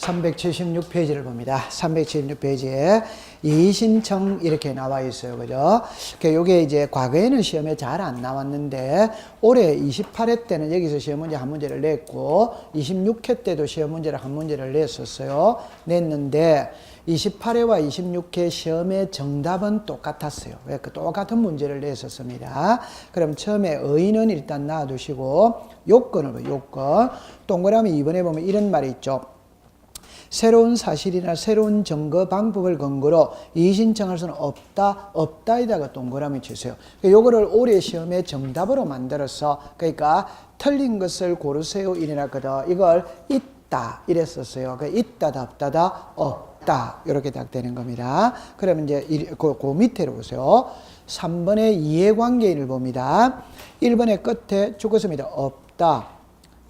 376페이지를 봅니다. 376페이지에 이의신청 이렇게 나와 있어요. 그죠? 요게 이제 과거에는 시험에 잘 안 나왔는데 올해 28회 때는 여기서 시험 문제 한 문제를 냈고 26회 때도 시험 문제를 한 문제를 냈는데 28회와 26회 시험의 정답은 똑같았어요. 그 똑같은 문제를 냈었습니다. 그럼 처음에 의의는 일단 놔두시고 요건을 봐요. 요건. 동그라미 2번에 보면 이런 말이 있죠. 새로운 사실이나 새로운 증거 방법을 근거로 이의신청할 수는 없다. 없다에다가 동그라미 치세요. 요거를 올해 시험의 정답으로 만들어서 그러니까 틀린 것을 고르세요 이래놨거든. 이걸 있다 이랬었어요. 있다다 없다다 없다 이렇게 딱 되는 겁니다. 그러면 이제 그 밑에로 보세요. 3번의 이해관계인을 봅니다. 1번의 끝에 줄 것입니다. 없다.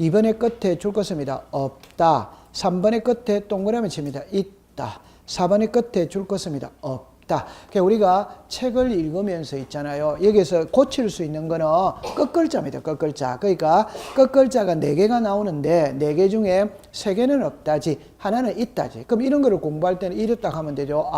2번의 끝에 줄 것입니다. 없다. 3번의 끝에 동그라미 칩니다. 있다. 4번의 끝에 줄 것입니다. 없다. 그러니까 우리가 책을 읽으면서 있잖아요. 여기서 고칠 수 있는 거는 끝글자입니다. 끝글자. 그러니까 끝글자가 4개가 나오는데 4개 중에 3개는 없다지 하나는 있다지. 그럼 이런 거를 공부할 때는 이랬다 하면 되죠.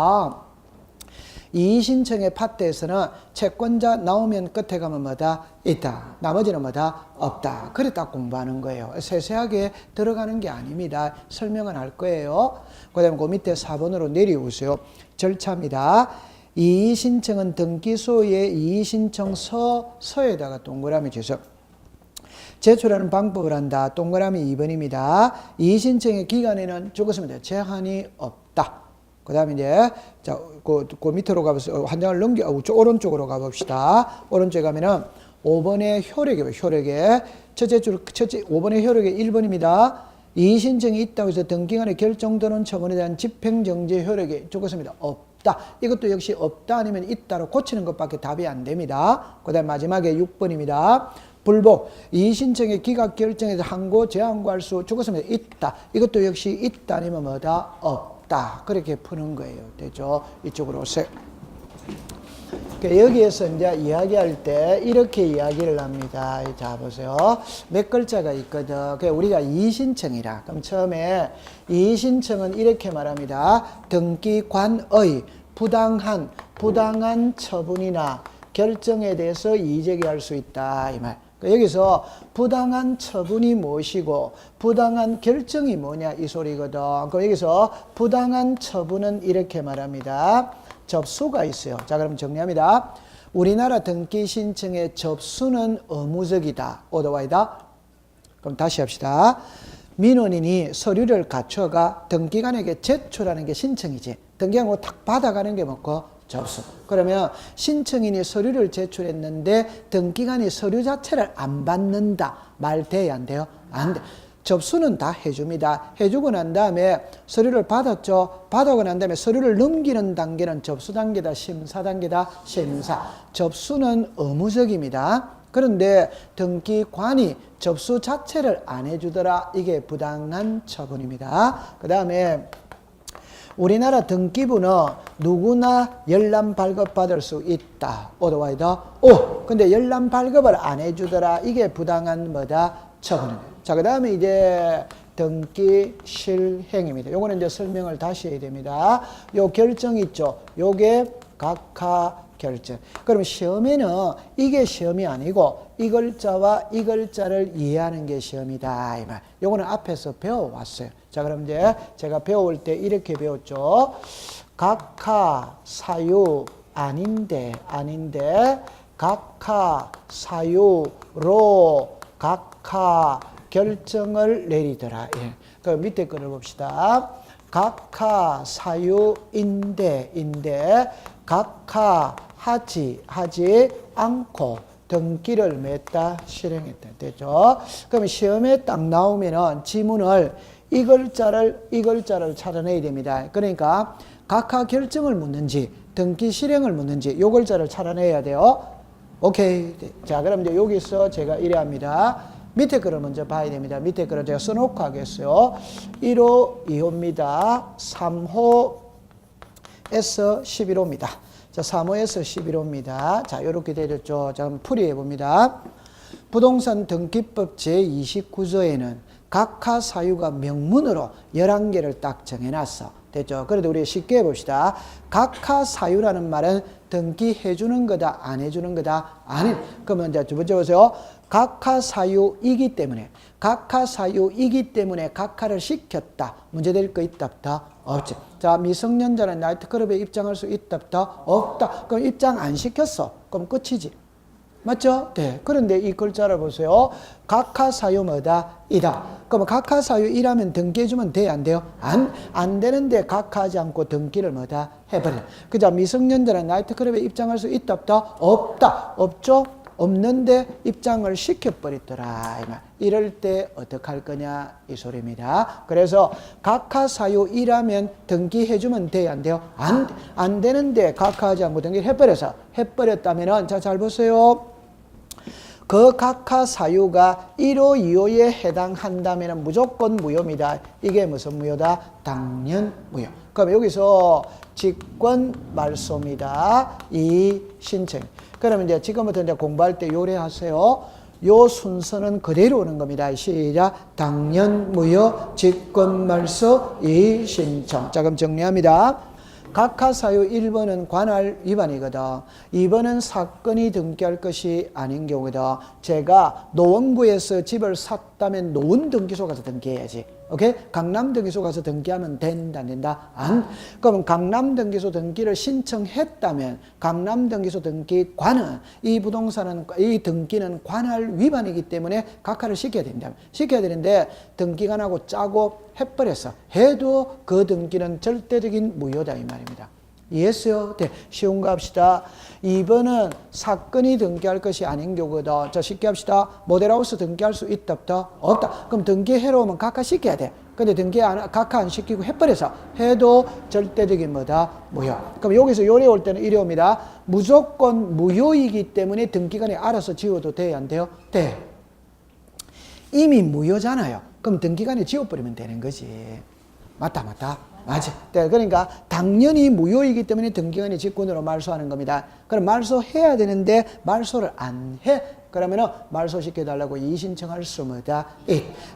이의신청의 파트에서는 채권자 나오면 끝에 가면 뭐다? 있다. 나머지는 뭐다? 없다. 그래 딱 공부하는 거예요. 세세하게 들어가는 게 아닙니다. 설명은 할 거예요. 그 다음에 그 밑에 4번으로 내려오세요. 절차입니다. 이의신청은 등기소의 이의신청서에다가 동그라미 주세요. 제출하는 방법을 한다. 동그라미 2번입니다. 이의신청의 기간에는 적었습니다. 제한이 없다. 그 다음에 이제, 자, 그 밑으로 가보세요. 한 장을 오른쪽으로 가봅시다. 오른쪽에 가면은 5번의 효력에, 5번의 효력에 1번입니다. 이의신청이 있다고 해서 등기간에 결정되는 처분에 대한 집행정지 효력이 적었습니다. 없다. 이것도 역시 없다 아니면 있다로 고치는 것밖에 답이 안 됩니다. 그 다음 마지막에 6번입니다. 불복. 이의신청의 기각 결정에서 항고, 재항고할 수 적었습니다. 있다. 이것도 역시 있다 아니면 뭐다? 없다. 그렇게 푸는 거예요. 되죠? 이쪽으로 오세요. 여기에서 이제 이야기할 때 이렇게 이야기를 합니다. 자, 보세요. 몇 글자가 있거든. 우리가 이의신청이라. 그럼 처음에 이의신청은 이렇게 말합니다. 등기관의 부당한 처분이나 결정에 대해서 이의제기할 수 있다. 이 말. 여기서 부당한 처분이 무엇이고 부당한 결정이 뭐냐 이 소리거든. 그럼 여기서 부당한 처분은 이렇게 말합니다. 접수가 있어요. 자, 그럼 정리합니다. 우리나라 등기 신청의 접수는 의무적이다. 오더와이다. 그럼 다시 합시다. 민원인이 서류를 갖춰가 등기관에게 제출하는 게 신청이지. 등기관으로 탁 받아가는 게 뭐고? 접수. 그러면 신청인이 서류를 제출했는데 등기관이 서류 자체를 안 받는다. 말 돼야 안 돼요? 안 돼. 접수는 다 해줍니다. 해주고 난 다음에 서류를 받았죠. 받아고 난 다음에 서류를 넘기는 단계는 접수 단계다. 심사 단계다. 심사. 접수는 의무적입니다. 그런데 등기관이 접수 자체를 안 해주더라. 이게 부당한 처분입니다. 그 다음에 우리나라 등기부는 누구나 열람 발급받을 수 있다. 오더와이더. 근데 열람 발급을 안 해주더라. 이게 부당한 뭐다? 처분입니다. 자, 그 다음에 이제 등기 실행입니다. 요거는 이제 설명을 다시 해야 됩니다. 요 결정 있죠. 요게 각하 결정. 그럼 시험에는 이게 시험이 아니고 이 글자와 이 글자를 이해하는 게 시험이다. 이 말. 요거는 앞에서 배워왔어요. 자, 그럼 이제 제가 배울 때 이렇게 배웠죠. 각하 사유 아닌데 각하 사유로 각하 결정을 내리더라. 예. 그 밑에 거를 봅시다. 각하 사유인데 각하 하지 않고 등기를 맺다 실행했다. 되죠? 그럼 시험에 딱 나오면은 지문을 이 글자를 찾아내야 됩니다. 그러니까 각하 결정을 묻는지 등기 실행을 묻는지 요 글자를 찾아내야 돼요. 오케이. 자, 그럼 이제 여기서 제가 이래 합니다. 밑에 거를 먼저 봐야 됩니다. 밑에 거를 제가 써놓고 하겠어요. 1호, 2호입니다. 3호에서 11호입니다. 자, 3호에서 11호입니다. 자, 요렇게 되었죠. 자, 그럼 풀이해 봅니다. 부동산 등기법 제29조에는 각하 사유가 명문으로 11개를 딱 정해놨어. 됐죠? 그래도 우리 쉽게 해봅시다. 각하 사유라는 말은 등기해 주는 거다, 안 해주는 거다, 아니. 그러면 이제 두 번째 보세요. 각하 사유이기 때문에, 각하 사유이기 때문에 각하를 시켰다. 문제될 거 있다, 없다? 없지. 자, 미성년자는 나이트클럽에 입장할 수 있다, 없다? 없다. 그럼 입장 안 시켰어. 그럼 끝이지. 맞죠? 네. 그런데 이 글자를 보세요. 각하 사유 뭐다? 이다. 그럼 각하 사유 이라면 등기해주면 돼? 안 돼요? 안 되는데 각하하지 않고 등기를 뭐다? 해버려. 그죠? 미성년자는 나이트클럽에 입장할 수 있다, 없다? 없다. 없죠? 없는데 입장을 시켜버리더라. 이럴 때 어떡할 거냐? 이 소리입니다. 그래서 각하 사유 이라면 등기해주면 돼? 안 돼요? 안 되는데 각하하지 않고 등기를 해버렸다면은, 자, 잘 보세요. 그 각하 사유가 1호, 2호에 해당한다면 무조건 무효입니다. 이게 무슨 무효다? 당연 무효. 그럼 여기서 직권 말소입니다. 이 신청. 그러면 이제 지금부터 이제 공부할 때 요래하세요. 요 순서는 그대로 오는 겁니다. 시작. 당연 무효, 직권 말소, 이 신청. 자, 그럼 정리합니다. 각하 사유 1번은 관할 위반이거든. 2번은 사건이 등기할 것이 아닌 경우거든. 제가 노원구에서 집을 샀다면 노원 등기소 가서 등기해야지. 오케이? 강남 등기소 가서 등기하면 된다, 안 된다? 안. 그럼 강남 등기소 등기를 신청했다면 강남 등기소 등기관은 이 부동산은, 이 등기는 관할 위반이기 때문에 각하를 시켜야 된다. 시켜야 되는데 등기관하고 짜고 해버렸어. 해도 그 등기는 절대적인 무효다 이 말입니다. 이해했어요? 네, 쉬운 거 합시다. 2번은 사건이 등기할 것이 아닌 경우다. 자, 쉽게 합시다. 모델하우스 등기할 수 있다, 없다? 없다. 그럼 등기해로 오면 각하 시켜야 돼. 근데 각하 안 시키고 해버려서 해도 절대적인 뭐다? 무효. 그럼 여기서 요래 올 때는 이래 옵니다. 무조건 무효이기 때문에 등기관이 알아서 지워도 돼요, 안 돼요? 돼. 이미 무효잖아요. 그럼 등기관이 지워버리면 되는 거지. 맞다, 맞다. 맞아. 네, 그러니까 당연히 무효이기 때문에 등기관이 직권으로 말소하는 겁니다. 그럼 말소해야 되는데 말소를 안 해. 그러면은 말소시켜달라고 이의신청할 수 뭐다?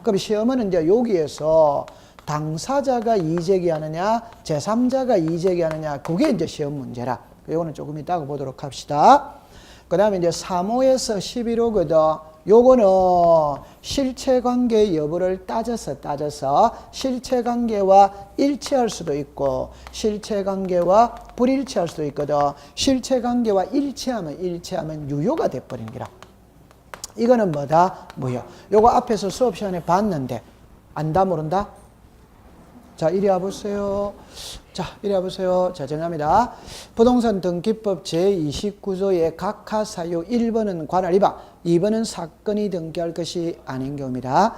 그럼 시험은 이제 여기에서 당사자가 이의제기하느냐, 제3자가 이의제기하느냐, 그게 이제 시험 문제라. 이거는 조금 이따가 보도록 합시다. 그 다음에 이제 3호에서 11호거든. 요거는 실체관계 여부를 따져서 실체관계와 일치할 수도 있고 실체관계와 불일치할 수도 있거든. 실체관계와 일치하면 유효가 돼버린 거라. 이거는 뭐다? 무효. 요거 앞에서 수업 시간에 봤는데 안다 모른다? 자, 이리 와보세요. 자, 이리 와보세요. 자, 정합니다. 부동산 등기법 제29조의 각하 사유 1번은 관할 위반, 2번은 사건이 등기할 것이 아닌 경우입니다.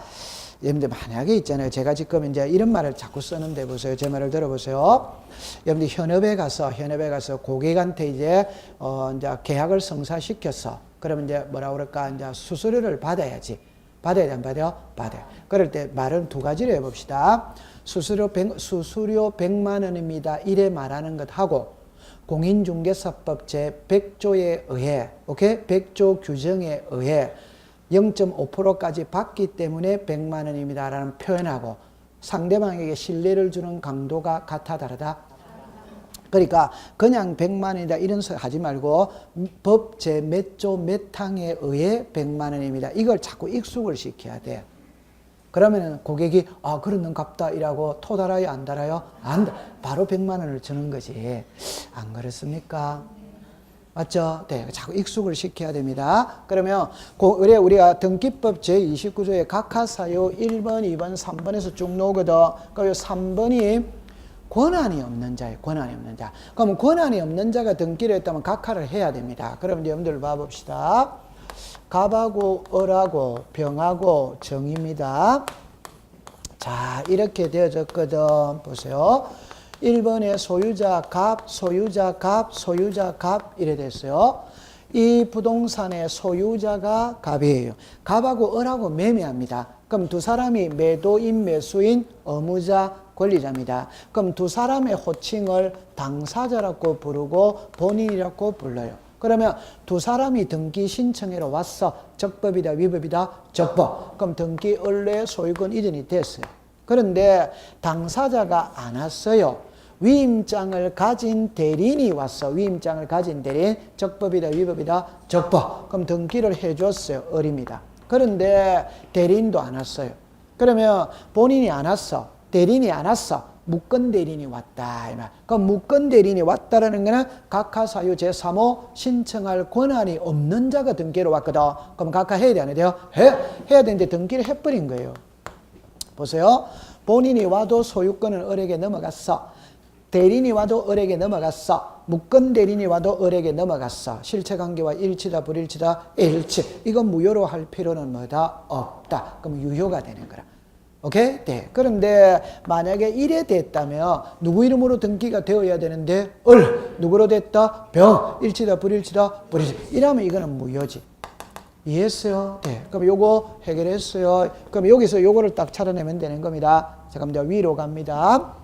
여러분들 만약에 있잖아요. 제가 지금 이제 이런 말을 자꾸 쓰는데 보세요. 제 말을 들어보세요. 여러분들 현업에 가서 고객한테 이제 계약을 성사시켰어. 그러면 이제 뭐라 그럴까? 이제 수수료를 받아야지. 받아야 돼, 안 받아요? 받아요. 그럴 때 말은 두 가지로 해봅시다. 수수료 100만 원입니다. 이래 말하는 것하고 공인중개사법 제100조에 의해, 오케이? 100조 규정에 의해 0.5%까지 받기 때문에 100만 원입니다. 라는 표현하고 상대방에게 신뢰를 주는 강도가 같아 다르다? 그러니까 그냥 100만 원이다 이런 소리 하지 말고 법 제 몇 조 몇 항에 의해 100만 원입니다. 이걸 자꾸 익숙을 시켜야 돼. 그러면 고객이 그런 값다 이라고 토 달아요, 안 달아요? 안 달. 바로 100만 원을 주는 거지. 안 그렇습니까? 맞죠? 네, 자꾸 익숙을 시켜야 됩니다. 그러면 우리가 등기법 제29조의 각하 사유 1번, 2번, 3번에서 쭉 나오거든. 그리고 3번이 권한이 없는 자예요. 권한이 없는 자. 그러면 권한이 없는 자가 등기를 했다면 각하를 해야 됩니다. 그럼 이제 여러분들 봐봅시다. 갑하고 을하고 병하고 정입니다. 자, 이렇게 되어졌거든. 보세요. 1번에 소유자 갑, 소유자 갑, 소유자 갑 이래 됐어요. 이 부동산의 소유자가 갑이에요. 갑하고 을하고 매매합니다. 그럼 두 사람이 매도인, 매수인, 의무자, 권리자입니다. 그럼 두 사람의 호칭을 당사자라고 부르고 본인이라고 불러요. 그러면 두 사람이 등기 신청하러 왔어. 적법이다, 위법이다, 적법. 그럼 등기 원래 소유권 이전이 됐어요. 그런데 당사자가 안 왔어요. 위임장을 가진 대리인이 왔어. 위임장을 가진 대리인. 적법이다, 위법이다, 적법. 그럼 등기를 해줬어요. 어립니다. 그런데 대리인도 안 왔어요. 그러면 본인이 안 왔어. 대리인이 안 왔어. 무권 대리인이 왔다. 그럼 무권 대리인이 왔다라는 거는 각하 사유 제3호 신청할 권한이 없는 자가 등기로 왔거든. 그럼 각하 해야 돼, 안 해야 돼요? 해야 되는데 등기를 해버린 거예요. 보세요. 본인이 와도 소유권은 을에게 넘어갔어. 대리인이 와도 을에게 넘어갔어. 무권 대리인이 와도 을에게 넘어갔어. 실체관계와 일치다, 불일치다, 일치. 이건 무효로 할 필요는 뭐다? 없다. 그럼 유효가 되는 거라. 오케이? 네. 그런데 만약에 이래 됐다면 누구 이름으로 등기가 되어야 되는데 을. 누구로 됐다? 병. 일치다, 불일치다, 불일치. 이러면 이거는 무효지. 이해했어요? 네. 그럼 요거 해결했어요. 그럼 여기서 요거를 딱 찾아내면 되는 겁니다. 자, 그럼 이제 위로 갑니다.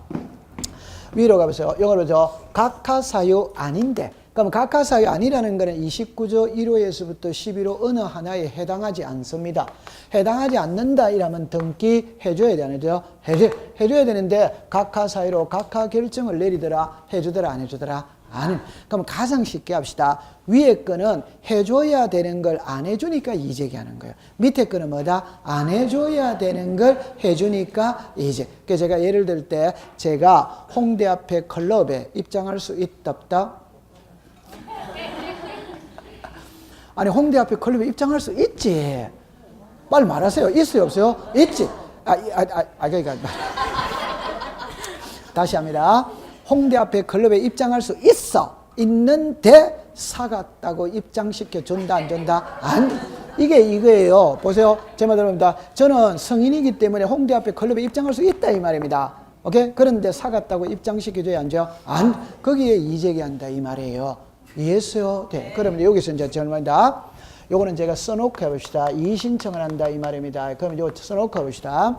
위로 가보세요. 요걸 보죠. 각하 사유 아닌데. 그럼 각하 사유 아니라는 것은 29조 1호에서부터 11호 어느 하나에 해당하지 않습니다. 해당하지 않는다 이러면 등기 해줘야 되죠. 해줘야 되는데 각하 사유로 각하 결정을 내리더라, 해주더라, 안 해주더라. 안. 그럼 가장 쉽게 합시다. 위에 거는 해줘야 되는 걸 안 해주니까 이재기하는 거예요. 밑에 거는 뭐다? 안 해줘야 되는 걸 해주니까 이재. 그래서 제가 예를 들 때 제가 홍대 앞에 클럽에 입장할 수 있다 없다? 아니 홍대 앞에 클럽에 입장할 수 있지. 빨리 말하세요. 있어요 없어요? 있지. 그러니까 다시 합니다. 홍대 앞에 클럽에 입장할 수 있어. 있는데 사갔다고 입장시켜 준다 안 준다? 안. 이게 이거예요. 보세요. 제 말 들어봅니다. 저는 성인이기 때문에 홍대 앞에 클럽에 입장할 수 있다 이 말입니다. 오케이? 그런데 사갔다고 입장시켜줘야 안 줘요? 안. 거기에 이재기한다 이 말이에요. 이해했어요? 네. 그러면 여기서 이제 절말이다. 요거는 제가 써놓고 해봅시다. 이의신청을 한다 이 말입니다. 그러면 요거 써놓고 해봅시다.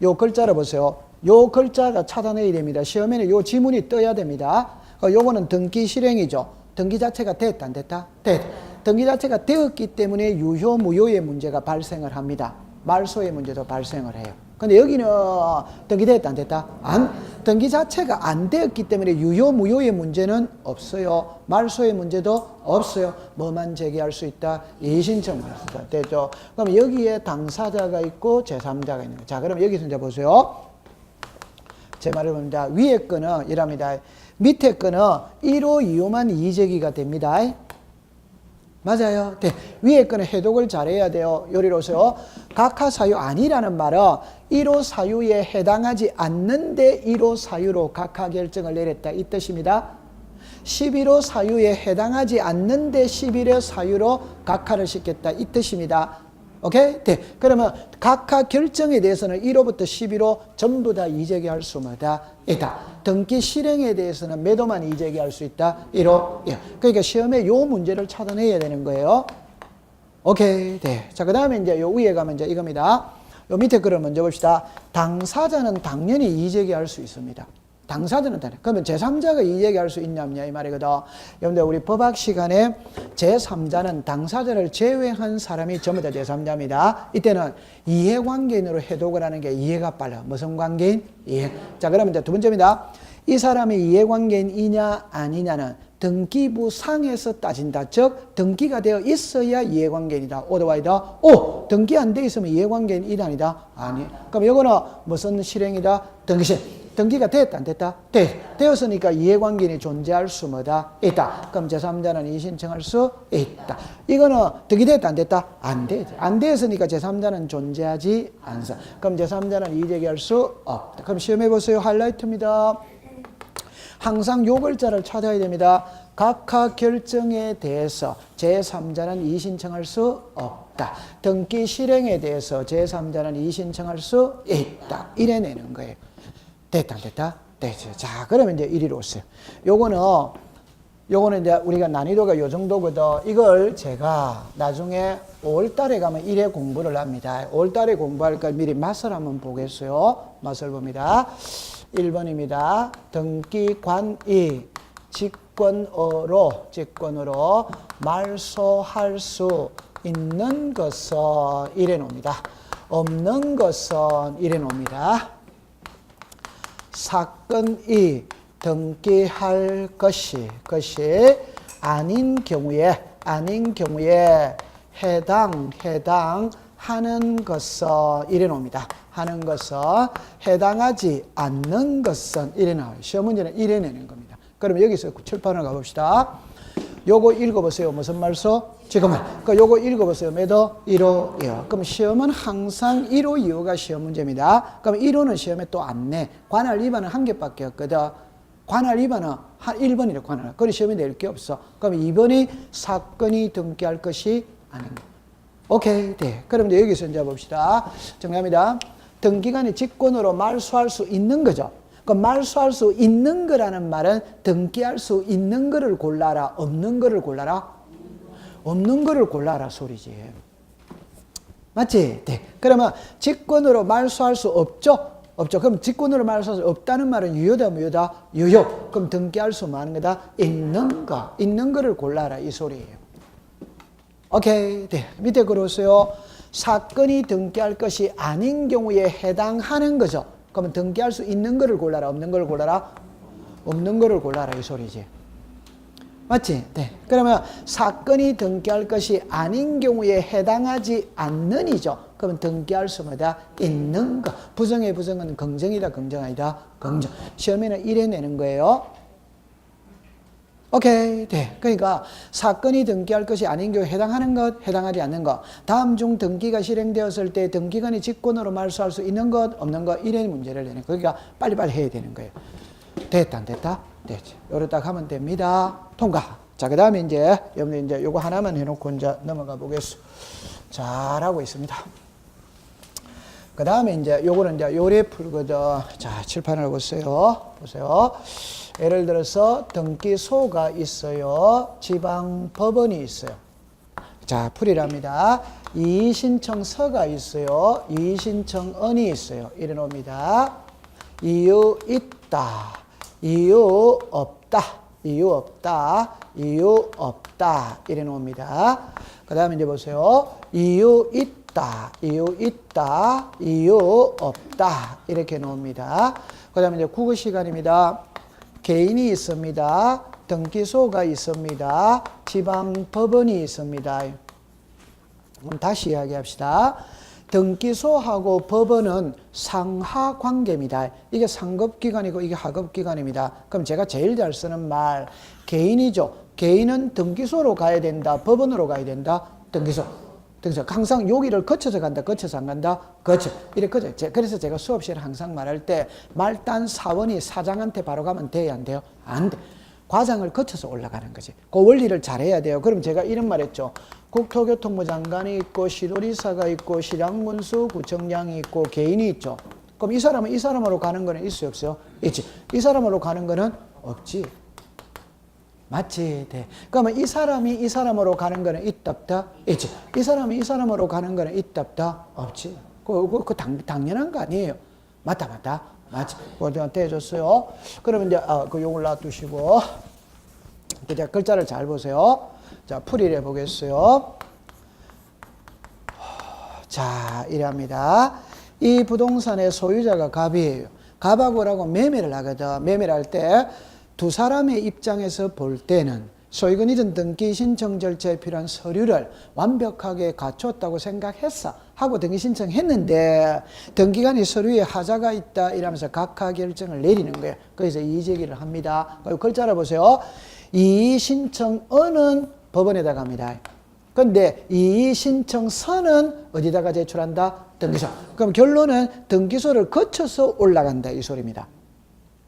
요 글자를 보세요. 요 글자가 차단해야 됩니다. 시험에는 요 지문이 떠야 됩니다. 요거는 등기 실행이죠. 등기 자체가 됐다 안 됐다? 됐다. 등기 자체가 되었기 때문에 유효 무효의 문제가 발생을 합니다. 말소의 문제도 발생을 해요. 근데 여기는 등기됐다 안 됐다? 안. 등기 자체가 안 되었기 때문에 유효 무효의 문제는 없어요. 말소의 문제도 없어요. 뭐만 제기할 수 있다? 이의신청만 할 수 있다. 됐죠? 그럼 여기에 당사자가 있고 제3자가 있는 거예요. 자, 그럼 여기서 이제 보세요. 제 말을 봅니다. 위에 거는 이랍니다. 밑에 거는 1호, 2호만 이의제기가 됩니다. 맞아요. 네. 위에 거는 해독을 잘해야 돼요. 요리로 오세요. 각하 사유 아니라는 말은 1호 사유에 해당하지 않는데 1호 사유로 각하 결정을 내렸다 이 뜻입니다. 11호 사유에 해당하지 않는데 11호 사유로 각하를 시켰다 이 뜻입니다. 오케이? 네. 그러면 각하 결정에 대해서는 1호부터 11호 전부 다 이의제기할 수 있다. 등기 실행에 대해서는 몇 호만 이의제기할 수 있다? 1호. 예. 그러니까 시험에 요 문제를 찾아내야 되는 거예요. 오케이. 네. 자, 그 다음에 이제 요 위에 가면 이제 이겁니다. 요 밑에 거를 먼저 봅시다. 당사자는 당연히 이의제기할 수 있습니다. 당사자는 당연히. 그러면 제3자가 이의제기할 수 있냐 없냐 이 말이거든. 여러분들 우리 법학 시간에 제3자는 당사자를 제외한 사람이 전부 다 제3자입니다. 이때는 이해관계인으로 해독을 하는 게 이해가 빨라. 무슨 관계인? 이해. 자, 그러면 이제 두 번째입니다. 이 사람이 이해관계인이냐 아니냐는 등기부 상에서 따진다. 즉 등기가 되어 있어야 이해관계인이다. 오더와이다. 오! 등기 안 돼 있으면 이해관계인이 아니다. 아니. 그럼 이거는 무슨 실행이다? 등기실. 등기가 됐다 안 됐다? 되었으니까 이해관계인이 존재할 수 있다. 그럼 제3자는 이의신청할 수 있다. 이거는 등기됐다 안 됐다? 안 되지. 안 되었으니까 제3자는 존재하지 않아. 그럼 제3자는 이의제기할 수 없다. 그럼 시험해 보세요. 하이라이트입니다. 항상 요 글자를 찾아야 됩니다. 각하 결정에 대해서 제3자는 이의신청할 수 없다. 등기 실행에 대해서 제3자는 이의신청할 수 있다. 이래내는 거예요. 됐다, 안 됐다? 됐죠. 자, 그러면 이제 이리로 오세요. 요거는 이제 우리가 난이도가 요 정도거든. 이걸 제가 나중에 5월달에 가면 1회 공부를 합니다. 5월달에 공부할 걸 미리 맛을 한번 보겠어요. 맛을 봅니다. 1번입니다. 등기관이 직권으로 말소할 수 있는 것은 이래 놓습니다. 없는 것은 이래 놓습니다. 사건이 등기할 것이 아닌 경우에 해당하는 것은 이래 놓습니다. 하는 것은 해당하지 않는 것은 이래 나와요. 시험 문제는 이래 내는 겁니다. 그러면 여기서 칠판을 가봅시다. 요거 읽어보세요. 무슨 말소? 지금은. 그러니까 요거 읽어보세요. 매도 1호 2호. 그럼 시험은 항상 1호 2호가 시험 문제입니다. 그럼 1호는 시험에 또 안 내. 관할 위반은 한 개밖에 없거든. 관할 위반은 한 1번이래. 관할. 그래 시험에 낼 게 없어. 그럼 2번이 사건이 등기할 것이 아닌 거. 오케이. 네. 그럼 이제 여기서 이제 봅시다. 정리합니다. 등기관이 직권으로 말소할 수 있는 거죠. 그 말소할 수 있는 거라는 말은 등기할 수 있는 거를 골라라, 없는 거를 골라라? 없는 거를 골라라 소리지. 맞지? 네. 그러면 직권으로 말소할 수 없죠? 없죠. 그럼 직권으로 말소할 수 없다는 말은 유효다, 무효다? 유효. 그럼 등기할 수 많은 거다? 있는 거. 있는 거를 골라라 이 소리예요. 오케이. 네. 밑에 글으세요. 사건이 등기할 것이 아닌 경우에 해당하는 거죠. 그러면 등기할 수 있는 거를 골라라, 없는 거를 골라라? 없는 거를 골라라 이 소리지. 맞지? 네. 그러면 사건이 등기할 것이 아닌 경우에 해당하지 않는 이죠. 그러면 등기할 수마다 있는 거. 부정의 부정은 긍정이다, 긍정 아니다? 긍정. 시험에는 이래 내는 거예요. 오케이. 네. 그러니까 사건이 등기할 것이 아닌 경우에 해당하는 것, 해당하지 않는 것. 다음 중 등기가 실행되었을 때 등기관이 직권으로 말소할 수 있는 것, 없는 것, 이런 문제를 내는 거예요. 그러니까 빨리빨리 해야 되는 거예요. 됐다, 안 됐다? 됐지. 요렇게 딱 하면 됩니다. 통과. 자, 그 다음에 이제, 여러분들 이제 요거 하나만 해놓고 이제 넘어가 보겠습니다. 잘하고 있습니다. 그 다음에 이제 요거는 이제 요래 풀거든. 자, 칠판을 보세요. 보세요. 예를 들어서 등기소가 있어요. 지방법원이 있어요. 자, 풀이랍니다. 이의신청서가 있어요. 이의신청언이 있어요. 이래 놓습니다. 이유 있다. 이유 없다. 이유 없다. 이유 없다. 이래 놓습니다. 그 다음에 이제 보세요. 이유 있다. 이유 있다. 이유 없다. 이렇게 놓습니다. 그 다음에 이제 국어 시간입니다. 개인이 있습니다. 등기소가 있습니다. 지방법원이 있습니다. 다시 이야기합시다. 등기소하고 법원은 상하 관계입니다. 이게 상급기관이고 이게 하급기관입니다. 그럼 제가 제일 잘 쓰는 말, 개인이죠. 개인은 등기소로 가야 된다. 법원으로 가야 된다. 등기소. 항상 여기를 거쳐서 간다. 거쳐서 안 간다. 거쳐. 이렇게 거쳐. 그래서 제가 수업시에 항상 말할 때 말단 사원이 사장한테 바로 가면 돼야 안 돼요? 안 돼. 과장을 거쳐서 올라가는 거지. 그 원리를 잘해야 돼요. 그럼 제가 이런 말 했죠. 국토교통부 장관이 있고 시도지사가 있고 시장군수 구청장이 있고 개인이 있죠. 그럼 이 사람은 이 사람으로 가는 거는 있어요, 없어요? 있지. 이 사람으로 가는 거는 없지. 맞지? 네. 그러면 이 사람이 이 사람으로 가는 거는 있다, 없다? 있지. 이 사람이 이 사람으로 가는 거는 있다, 없다? 없지. 당연한 거 아니에요. 맞다. 맞지. 그거 해줬어요. 그러면 이제, 그 용을 놔두시고. 이제 글자를 잘 보세요. 자, 풀이를 해보겠어요. 자, 이랍니다. 이 부동산의 소유자가 갑이에요. 갑하고라고 매매를 하거든. 매매를 할 때 두 사람의 입장에서 볼 때는 소유권이든 등기 신청 절차에 필요한 서류를 완벽하게 갖췄다고 생각했어. 하고 등기 신청했는데 등기관이 서류에 하자가 있다 이러면서 각하 결정을 내리는 거예요. 그래서 이의제기를 합니다. 글자를 보세요. 이의신청언은 법원에다 갑니다. 그런데 이의신청서는 어디다가 제출한다? 등기소. 그럼 결론은 등기소를 거쳐서 올라간다 이 소리입니다.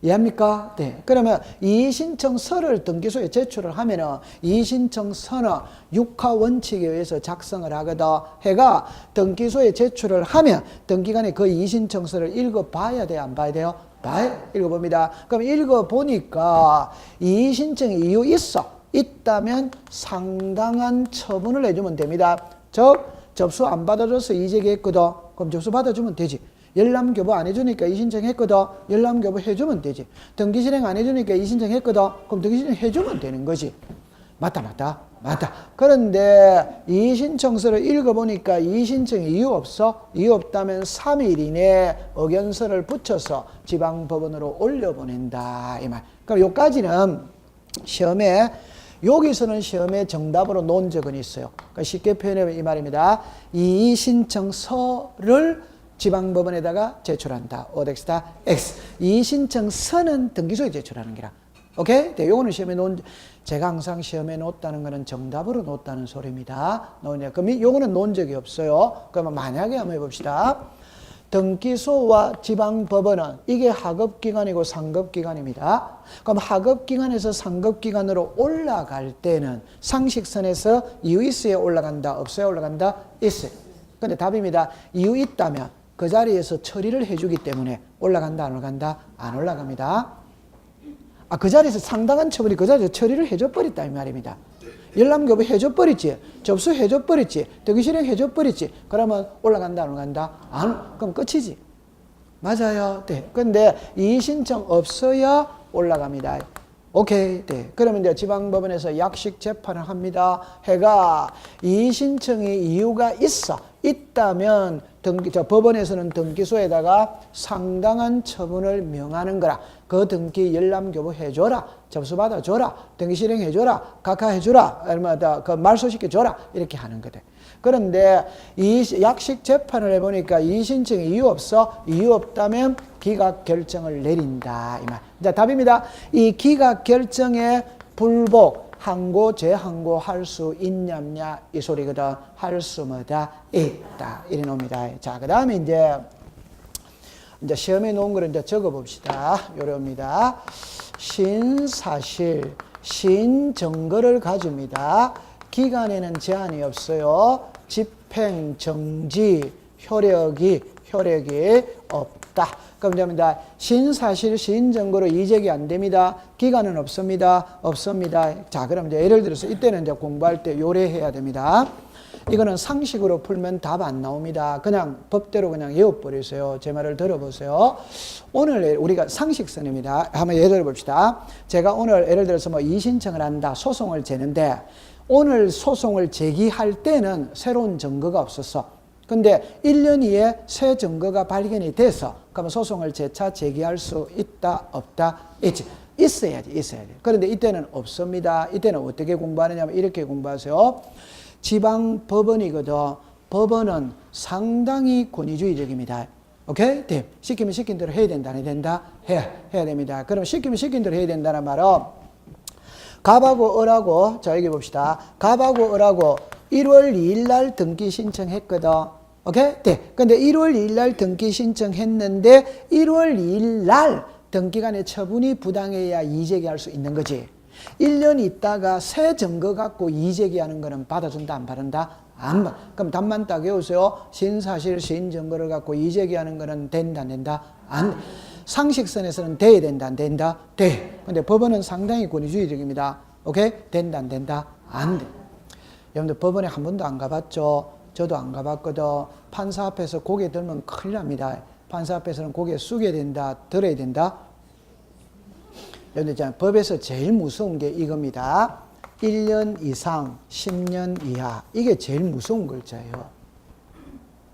이해합니까? 네. 그러면 이의신청서를 등기소에 제출을 하면은 이의신청서는 육하 원칙에 의해서 작성을 하거든. 해가 등기소에 제출을 하면 등기관이 그 이의신청서를 읽어봐야 돼요? 안 봐야 돼요? 봐야 읽어봅니다. 그럼 읽어보니까 이의신청에 이유 있다면 상당한 처분을 해주면 됩니다. 즉 접수 안 받아줘서 이의제기했거든. 그럼 접수 받아주면 되지. 열람교부 안 해주니까 이의신청했거든. 열람교부 해주면 되지. 등기실행 안 해주니까 이의신청했거든. 그럼 등기실행 해주면 되는 거지. 맞다. 그런데 이의신청서를 읽어보니까 이의신청 이유 없어? 이유 없다면 3일 이내에 의견서를 붙여서 지방법원으로 올려보낸다. 이 말. 그럼 요까지는 시험에, 여기서는 시험에 정답으로 놓은 적은 있어요. 그러니까 쉽게 표현하면 이 말입니다. 이의신청서를 지방법원에다가 제출한다. 오덱스다 X. 이의신청서는 등기소에 제출하는 게라. 오케이? 네, 요거는 시험에 놓은, 제가 항상 시험에 놓았다는 거는 정답으로 놓았다는 소리입니다. 그럼 요거는 놓은 적이 없어요. 그러면 만약에 한번 해봅시다. 등기소와 지방법원은 이게 하급기관이고 상급기관입니다. 그럼 하급기관에서 상급기관으로 올라갈 때는 상식선에서 이유 있어야 올라간다, 없어야 올라간다? 있어요. 근데 답입니다. 이유 있다면 그 자리에서 처리를 해주기 때문에 올라간다, 안 올라간다? 안 올라갑니다. 그 자리에서 상당한 처분이 그 자리에서 처리를 해줘버렸다 이 말입니다. 열람교부 해줘버렸지, 접수 해줘버렸지, 등기실행 해줘버렸지. 그러면 올라간다, 안 올라간다? 안, 그럼 끝이지. 맞아요. 네. 근데 이의신청 없어야 올라갑니다. 오케이. 네. 그러면 이제 지방법원에서 약식 재판을 합니다. 해가 이의신청의 이유가 있다면 법원에서는 등기소에다가 상당한 처분을 명하는 거라. 그 등기 열람교부 해줘라, 접수받아줘라, 등기실행 해줘라, 각하해줘라, 그 말소시켜줘라, 이렇게 하는 거다. 그런데 이 약식 재판을 해보니까 이의신청 이유 없어? 이유 없다면 기각 결정을 내린다 이 말. 자, 답입니다. 이 기각 결정에 불복, 항고, 재항고 할 수 있냐냐 이 소리거든. 할 수 뭐다? 있다. 이래 놓습니다. 자, 그 다음에 이제 시험에 놓은 거를 이제 적어 봅시다. 요럽니다. 신사실, 신증거를 가집니다. 기간에는 제한이 없어요. 집행, 정지, 효력이 없다. 그럼 됩니다. 신사실, 신증거로 이의제기 안 됩니다. 기간은 없습니다. 자, 그럼 이제 예를 들어서 이때는 이제 공부할 때 요래해야 됩니다. 이거는 상식으로 풀면 답 안 나옵니다. 그냥 법대로 그냥 외워버리세요. 제 말을 들어보세요. 오늘 우리가 상식선입니다. 한번 예를 들어봅시다. 제가 오늘 예를 들어서 뭐 이의신청을 한다. 소송을 제는데 오늘 소송을 제기할 때는 새로운 증거가 없었어. 근데 1년 이에 새 증거가 발견이 돼서 그러면 소송을 재차 제기할 수 있다, 없다? 있어야지. 그런데 이때는 없습니다. 이때는 어떻게 공부하느냐면 이렇게 공부하세요. 지방법원이거든. 법원은 상당히 권위주의적입니다. 오케이? 네. 시키면 시킨 대로 해야 된다, 안 해야 된다? 해야 됩니다. 그럼 시키면 시킨 대로 해야 된다는 말은 갑하고 을하고, 자, 여기 봅시다. 갑하고 을하고 1월 2일 날 등기 신청했거든. 오케이? 네. 근데 1월 2일 날 등기 신청했는데 1월 2일 날 등기간의 처분이 부당해야 이의제기할 수 있는 거지. 1년 있다가 새 증거 갖고 이의제기하는 거는 받아준다, 안 받는다? 안 받. 그럼 답만 딱 외우세요. 신사실, 신증거를 갖고 이의제기하는 거는 된다, 안 된다? 안 돼. 상식선에서는 돼야 된다, 안 된다? 돼. 근데 법원은 상당히 권위주의적입니다. 오케이? 된다, 안 된다? 안 돼. 여러분들 법원에 한 번도 안 가봤죠? 저도 안 가봤거든. 판사 앞에서 고개 들면 큰일 납니다. 판사 앞에서는 고개 숙여야 된다, 들어야 된다? 여러분들 법에서 제일 무서운 게 이겁니다. 1년 이상, 10년 이하. 이게 제일 무서운 글자예요.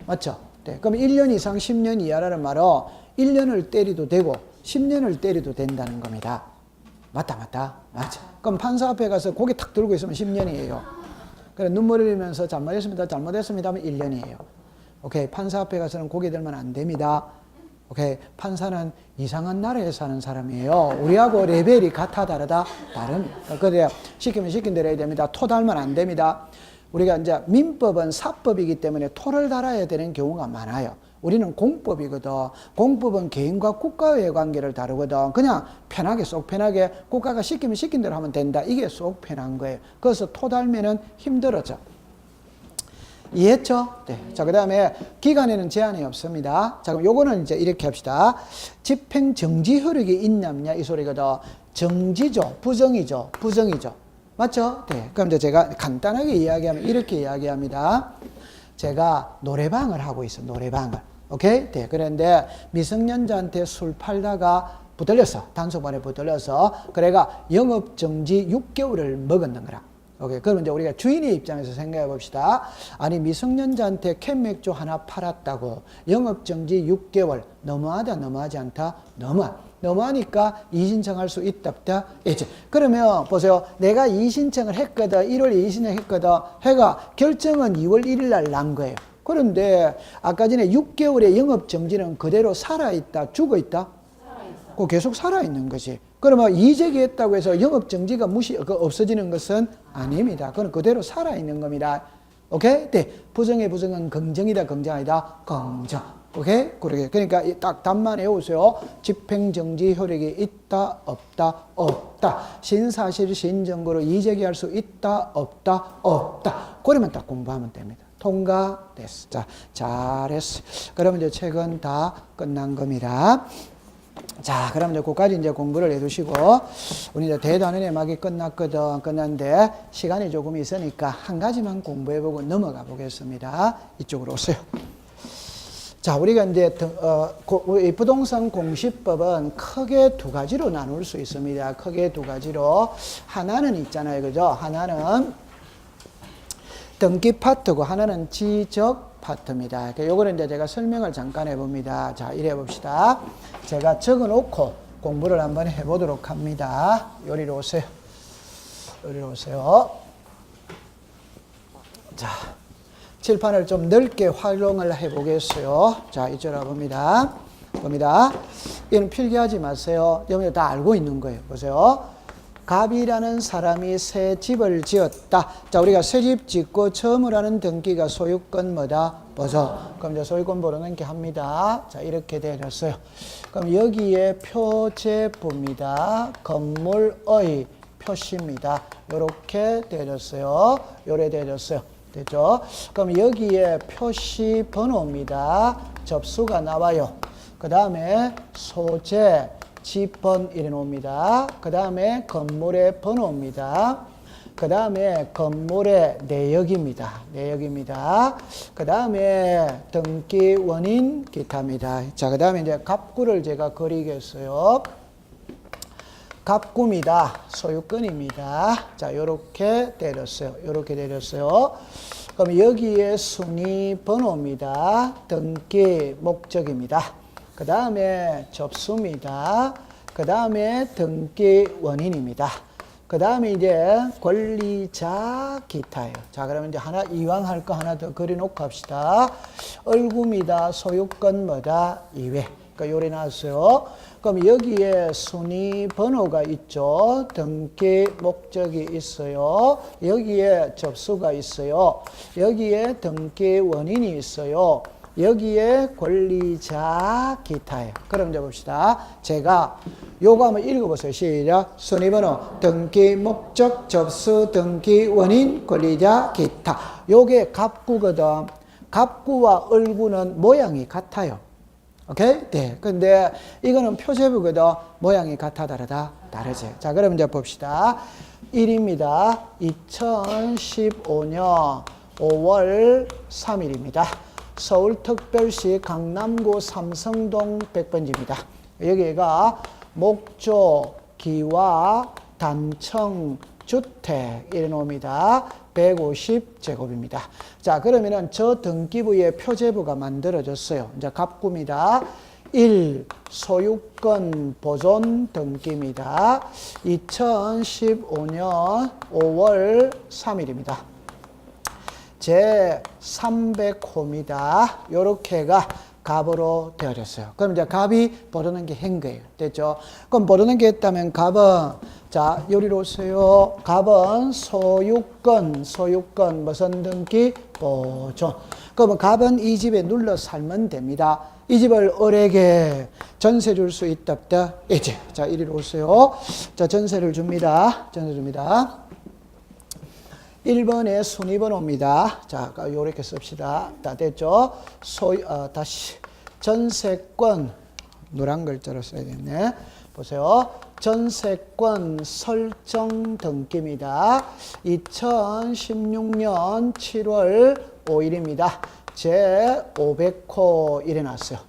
맞죠? 네. 그럼 1년 이상, 10년 이하라는 말은 1년을 때려도 되고 10년을 때려도 된다는 겁니다. 맞다. 그럼 판사 앞에 가서 고개 탁 들고 있으면 10년이에요. 그래 눈물 흘리면서 잘못했습니다 하면 1년이에요. 오케이. 판사 앞에 가서는 고개 들면 안 됩니다. 오케이. 판사는 이상한 나라에 사는 사람이에요. 우리하고 레벨이 같아, 다르다? 다릅니다. 그래야 시키면 시킨 대로 해야 됩니다. 토 달면 안 됩니다. 우리가 이제 민법은 사법이기 때문에 토를 달아야 되는 경우가 많아요. 우리는 공법이거든. 공법은 개인과 국가의 관계를 다루거든. 그냥 편하게, 쏙 편하게 국가가 시키면 시킨 대로 하면 된다. 이게 쏙 편한 거예요. 그래서 토 달면은 힘들어져. 이해했죠? 네. 자, 그 다음에 기간에는 제한이 없습니다. 자, 그럼 요거는 이제 이렇게 합시다. 집행 정지 효력이 있냐, 없냐, 이 소리거든. 정지죠? 부정이죠? 맞죠? 네. 그럼 이제 제가 간단하게 이야기하면 이렇게 이야기합니다. 제가 노래방을 하고 있어, 노래방을. 오케이? 네. 그런데 미성년자한테 술 팔다가 붙들렸어. 단속반에 붙들려서. 그래가 영업정지 6개월을 먹었는 거라. 오케이. 그러면 이제 우리가 주인의 입장에서 생각해 봅시다. 아니, 미성년자한테 캔맥주 하나 팔았다고 영업정지 6개월. 너무하다, 너무하지 않다? 너무하니까 이의신청할 수 있다, 없다? 있지. 그러면 보세요. 내가 이의신청을 했거든. 1월 이의신청 했거든. 해가 결정은 2월 1일 날 난 거예요. 그런데 아까 전에 6개월의 영업정지는 그대로 살아있다, 죽어있다? 살아있어. 계속 살아있는 것이. 그러면 이의제기했다고 해서 영업정지가 없어지는 것은 아닙니다. 그건 그대로 살아있는 겁니다. 오케이? 네. 부정의 부정은 긍정이다, 긍정 아니다? 긍정. 오케이? 그러게. 그러니까 딱 답만 외우세요. 집행정지 효력이 있다, 없다, 없다. 신사실 신증거로 이의제기할 수 있다, 없다, 없다. 그러면 딱 공부하면 됩니다. 통과됐어. 자, 잘했어. 그러면 이제 책은 다 끝난 겁니다. 자, 그럼 이제 그까지 이제 공부를 해두시고, 우리 이제 대단원의 막이 끝났거든. 끝났는데, 시간이 조금 있으니까 한 가지만 공부해보고 넘어가 보겠습니다. 이쪽으로 오세요. 자, 우리가 이제, 부동산 공시법은 크게 두 가지로 나눌 수 있습니다. 크게 두 가지로. 하나는 있잖아요. 그죠? 하나는 등기 파트고, 하나는 지적 파트입니다. 요거는 이제 제가 설명을 잠깐 해봅니다. 자, 이래 봅시다. 제가 적어 놓고 공부를 한번 해보도록 합니다. 요리로 오세요. 요리로 오세요. 자, 칠판을 좀 넓게 활용을 해보겠어요. 자, 이쪽으로 봅니다. 이건 필기하지 마세요. 여러분들 다 알고 있는 거예요. 보세요. 갑이라는 사람이 새 집을 지었다. 자, 우리가 새 집 짓고 처음으로 하는 등기가 소유권 뭐다? 보소. 그럼 이제 소유권 보러는 이렇게 합니다. 자, 이렇게 되었어요. 그럼 여기에 표제부입니다. 건물의 표시입니다. 요렇게 되었어요. 요래 되었어요. 됐죠? 그럼 여기에 표시 번호입니다. 접수가 나와요. 그 다음에 소재, 지번 이래 놓습니다. 그 다음에 건물의 번호입니다. 그 다음에 건물의 내역입니다. 그 다음에 등기 원인 기타입니다. 자, 그 다음에 이제 갑구를 제가 그리겠어요. 갑구입니다. 소유권입니다. 자, 요렇게 내렸어요. 그럼 여기에 순위 번호입니다. 등기 목적입니다. 그 다음에 접수입니다. 그 다음에 등기 원인입니다. 그 다음에 이제 권리자 기타예요. 자, 그러면 이제 하나, 이왕 할 거 하나 더 그려놓고 합시다. 얼구입니다. 소유권 뭐다? 2회. 그러니까 요래 나왔어요. 그럼 여기에 순위 번호가 있죠. 등기 목적이 있어요. 여기에 접수가 있어요. 여기에 등기 원인이 있어요. 여기에 권리자 기타예요. 그럼 이제 봅시다. 제가 요거 한번 읽어보세요. 시작. 순위번호, 등기 목적, 접수, 등기 원인, 권리자 기타. 요게 갑구거든. 갑구와 얼구는 모양이 같아요. 오케이? 네. 근데 이거는 표제부거든. 모양이 같아, 다르다? 다르지. 자, 그럼 이제 봅시다. 1입니다. 2015년 5월 3일입니다. 서울특별시 강남구 삼성동 100번지입니다. 여기가 목조, 기와, 단청, 주택 이래 놓습니다. 150제곱입니다. 자, 그러면은 저 등기부의 표제부가 만들어졌어요. 이제 갑구입니다. 1. 소유권 보존 등기입니다. 2015년 5월 3일입니다. 제 300호입니다. 요렇게가 갑으로 되어졌어요. 그럼 이제 갑이 보르는 게 한 거예요. 됐죠? 그럼 보르는 게 했다면 갑은, 자, 요리로 오세요. 갑은 소유권, 무슨 등기? 보존. 그러면 갑은 이 집에 눌러 살면 됩니다. 이 집을 을에게 전세 줄 수 있다, 없다? 있지. 자, 이리로 오세요. 자, 전세를 줍니다. 1번에 순위번호입니다. 자, 요렇게 씁시다. 다 됐죠? 다시. 전세권, 노란 글자로 써야겠네. 보세요. 전세권 설정 등기입니다. 2016년 7월 5일입니다. 제 500호 일어났어요.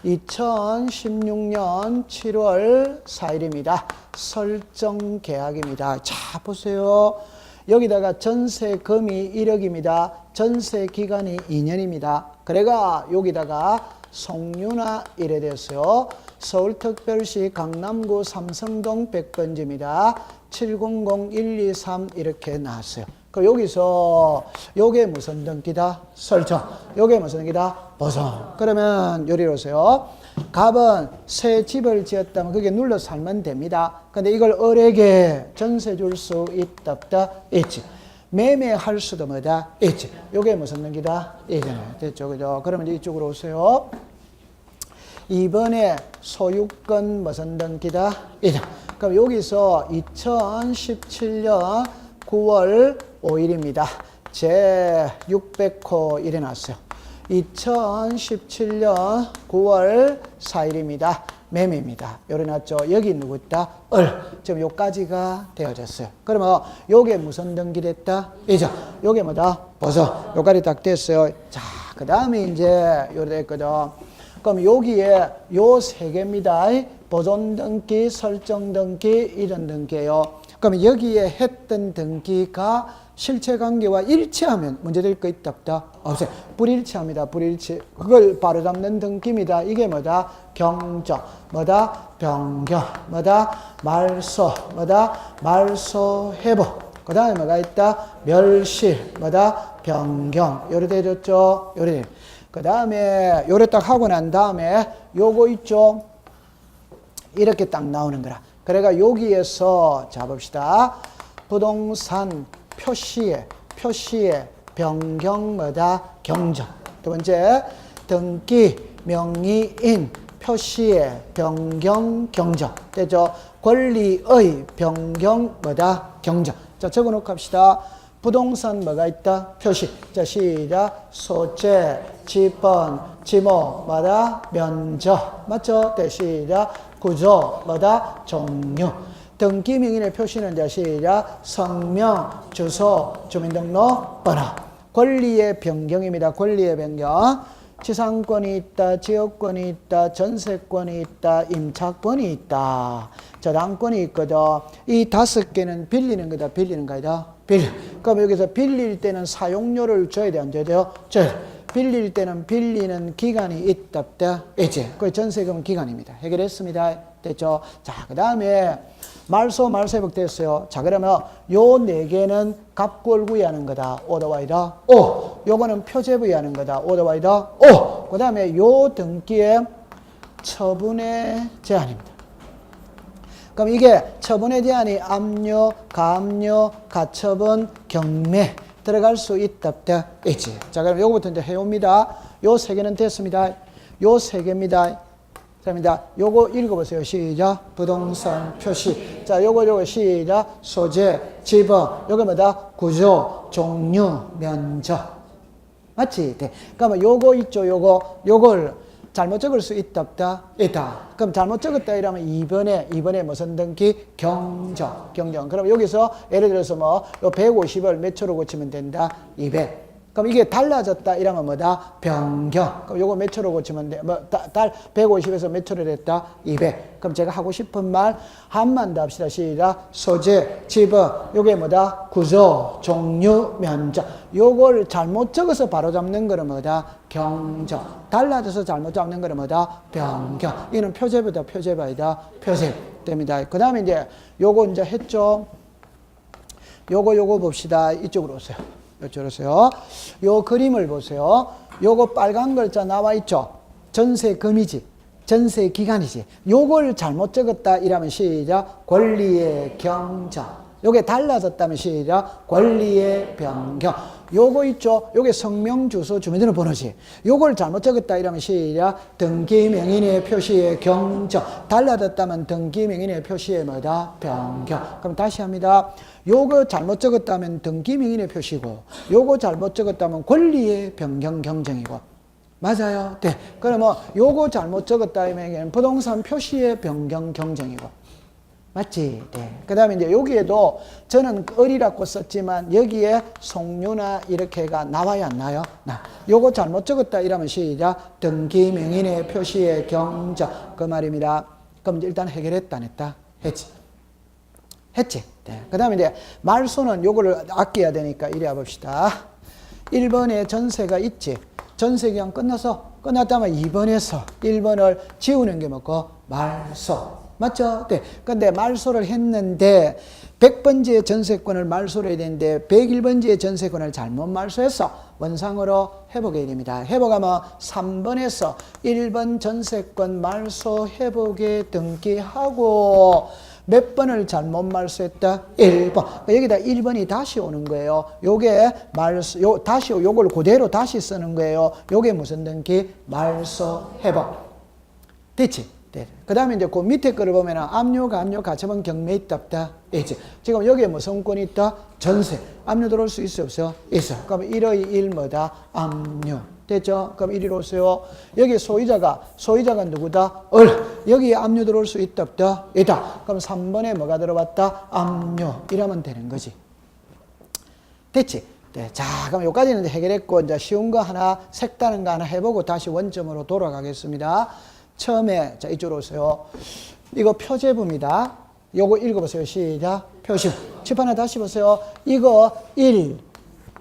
2016년 7월 4일입니다. 설정 계약입니다. 자, 보세요. 여기다가 전세금이 1억입니다. 전세 기간이 2년입니다. 그래가 여기다가 송유나 이래 됐어요. 서울특별시 강남구 삼성동 100번지입니다. 700123 이렇게 나왔어요. 그 여기서 요게 무슨 등기다? 설정. 요게 무슨 등기다? 보성. 그러면 요리로 오세요. 갑은 새 집을 지었다면 그게 눌러 살면 됩니다. 근데 이걸 을에게 전세 줄 수 있다 없다? 있지. 매매할 수도 뭐다? 있지. 요게 무슨 등기다? 이잖아요. 됐죠? 그죠? 그러면 이쪽으로 오세요. 이번에 소유권 무슨 등기다? 이잖아. 그럼 여기서 2017년 9월 5일입니다. 제 600호 일어났어요. 2017년 9월 4일입니다. 매매입니다. 일어났죠. 여기 누구 있다? 을. 지금 요까지가 되어졌어요. 그러면 요게 무슨 등기됐다? 이죠. 요게 뭐다? 보석. 요까지 딱 됐어요. 자, 그 다음에 이제 요래 됐거든. 그럼 여기에 요 세 개입니다. 보존 등기, 설정 등기, 이런 등기예요. 그럼 여기에 했던 등기가 실체 관계와 일치하면 문제될 거 있다 없다? 없어요. 불일치합니다. 불일치. 그걸 바로잡는 등기입니다. 이게 뭐다? 경정. 뭐다? 변경. 뭐다? 말소. 뭐다? 말소 회복. 그 다음에 뭐가 있다? 멸실. 뭐다? 변경. 요래 되졌죠? 요래. 그 다음에 요래 딱 하고 난 다음에 요거 있죠? 이렇게 딱 나오는 거라. 그래가 여기에서 잡읍시다. 부동산 표시에 변경마다 경정. 두 번째, 등기 명의인 표시에 변경 경정. 되죠? 권리의 변경마다 경정. 자, 적어 놓고 합시다. 부동산 뭐가 있다? 표시. 자, 시작. 소재, 지번, 지목마다 면적. 맞죠? 네, 시작. 구조마다 종류. 등기 명인의 표시는 자, 시작. 성명, 주소, 주민등록번호. 권리의 변경입니다. 권리의 변경. 지상권이 있다, 지역권이 있다, 전세권이 있다, 임차권이 있다, 저당권이 있거든. 이 5개는 빌리는 거다, 빌리는 거다, 빌려. 그럼 여기서 빌릴 때는 사용료를 줘야 돼, 안 줘야 돼요? 줘야 돼. 빌릴 때는 빌리는 기간이 있다, 없다, 있지. 그 전세금은 기간입니다. 해결했습니다. 됐죠? 자, 그 다음에 말소 회복 됐어요. 자, 그러면 요 4개는 갑골구이 하는 거다. 오더와이다. 오. 요거는 표제부이 하는 거다. 오더와이다. 오. 그 다음에 요 등기의 처분의 제한입니다. 그럼 이게 처분의 제한이 압류, 가압류, 가처분, 경매 들어갈 수 있다, 없다, 있지. 자, 그럼 요거부터 이제 해옵니다. 요 3개는 됐습니다. 요 3개입니다. 자, 요거 읽어보세요. 시작. 부동산 표시. 자, 요거 시작. 소재, 지번. 요거 뭐다? 구조, 종류, 면적. 맞지? 네. 그러면 요거 있죠. 요걸 잘못 적을 수 있다, 없다? 있다. 그럼 잘못 적었다 이러면 2번에 무슨 등기? 경정. 그럼 여기서 예를 들어서 요 150을 몇 초로 고치면 된다? 200. 그럼 이게 달라졌다 이러면 뭐다? 변경. 그럼 요거 몇 초로 고치면 돼? 150에서 몇 초로 됐다? 200. 그럼 제가 하고 싶은 말 한만 더 합시다. 시작. 소재, 지번. 요게 뭐다? 구조, 종류, 면적. 요걸 잘못 적어서 바로 잡는 거는 뭐다? 경정. 달라져서 잘못 잡는 거는 뭐다? 변경. 이는 표제보다 표제바이다. 표제. 됩니다. 그 다음에 이제 요거 이제 했죠? 요거 봅시다. 이쪽으로 오세요. 이쪽으로 오세요. 요 그림을 보세요. 요거 빨간 글자 나와 있죠? 전세금이지. 전세 기간이지. 요걸 잘못 적었다 이러면 시작. 권리의 경정. 요게 달라졌다면 시작. 권리의 변경. 요거 있죠? 요게 성명, 주소, 주민등록번호지. 요걸 잘못 적었다 이러면 시작. 등기 명인의 표시의 경정. 달라졌다면 등기 명인의 표시의 뭐다? 변경. 그럼 다시 합니다. 요거 잘못 적었다면 등기 명인의 표시고, 요거 잘못 적었다면 권리의 변경 경정이고. 맞아요? 네. 그러면 요거 잘못 적었다 하면 부동산 표시의 변경 경정이고. 맞지? 네. 그 다음에 이제 여기에도 저는 을이라고 썼지만 여기에 송유나 이렇게가 나와야 안 나요? 요거 잘못 적었다 이러면 시작. 등기 명인의 표시의 경자. 그 말입니다. 그럼 일단 해결했다 안 했다? 했지. 했지. 네. 그 다음에 이제 말소는 요거를 아껴야 되니까 이래 봅시다. 1번에 전세가 있지. 전세 기간 끝났다면 2번에서 1번을 지우는 게 뭐고? 말소. 맞죠? 네. 근데 말소를 했는데 100번지의 전세권을 말소를 해야 되는데 101번지의 전세권을 잘못 말소해서 원상으로 회복해야 됩니다. 회복하면 3번에서 1번 전세권 말소 회복에 등기하고 몇 번을 잘못 말소했다? 1번. 여기다 1번이 다시 오는 거예요. 요게 말소, 다시, 요걸 그대로 다시 쓰는 거예요. 요게 무슨 등기? 말소 회복. 됐지? 네. 그 다음에 이제 그 밑에 거를 보면 압류, 감류, 가처분, 경매 있다, 없다? 있지. 지금 여기에 무슨 권이 있다? 전세. 압류 들어올 수 있어, 없어? 있어. 그럼 1의 1 뭐다? 압류. 됐죠? 그럼 1이 오세요. 여기 소유자가 누구다? 을. 여기에 압류 들어올 수 있다, 없다? 있다. 그럼 3번에 뭐가 들어왔다? 압류. 이러면 되는 거지. 됐지? 네. 자, 그럼 여기까지는 해결했고, 이제 쉬운 거 하나, 색다른 거 하나 해보고 다시 원점으로 돌아가겠습니다. 처음에, 자, 이쪽으로 오세요. 이거 표제부입니다. 요거 읽어보세요. 시작. 표시부. 칠판에 다시 보세요. 이거 1,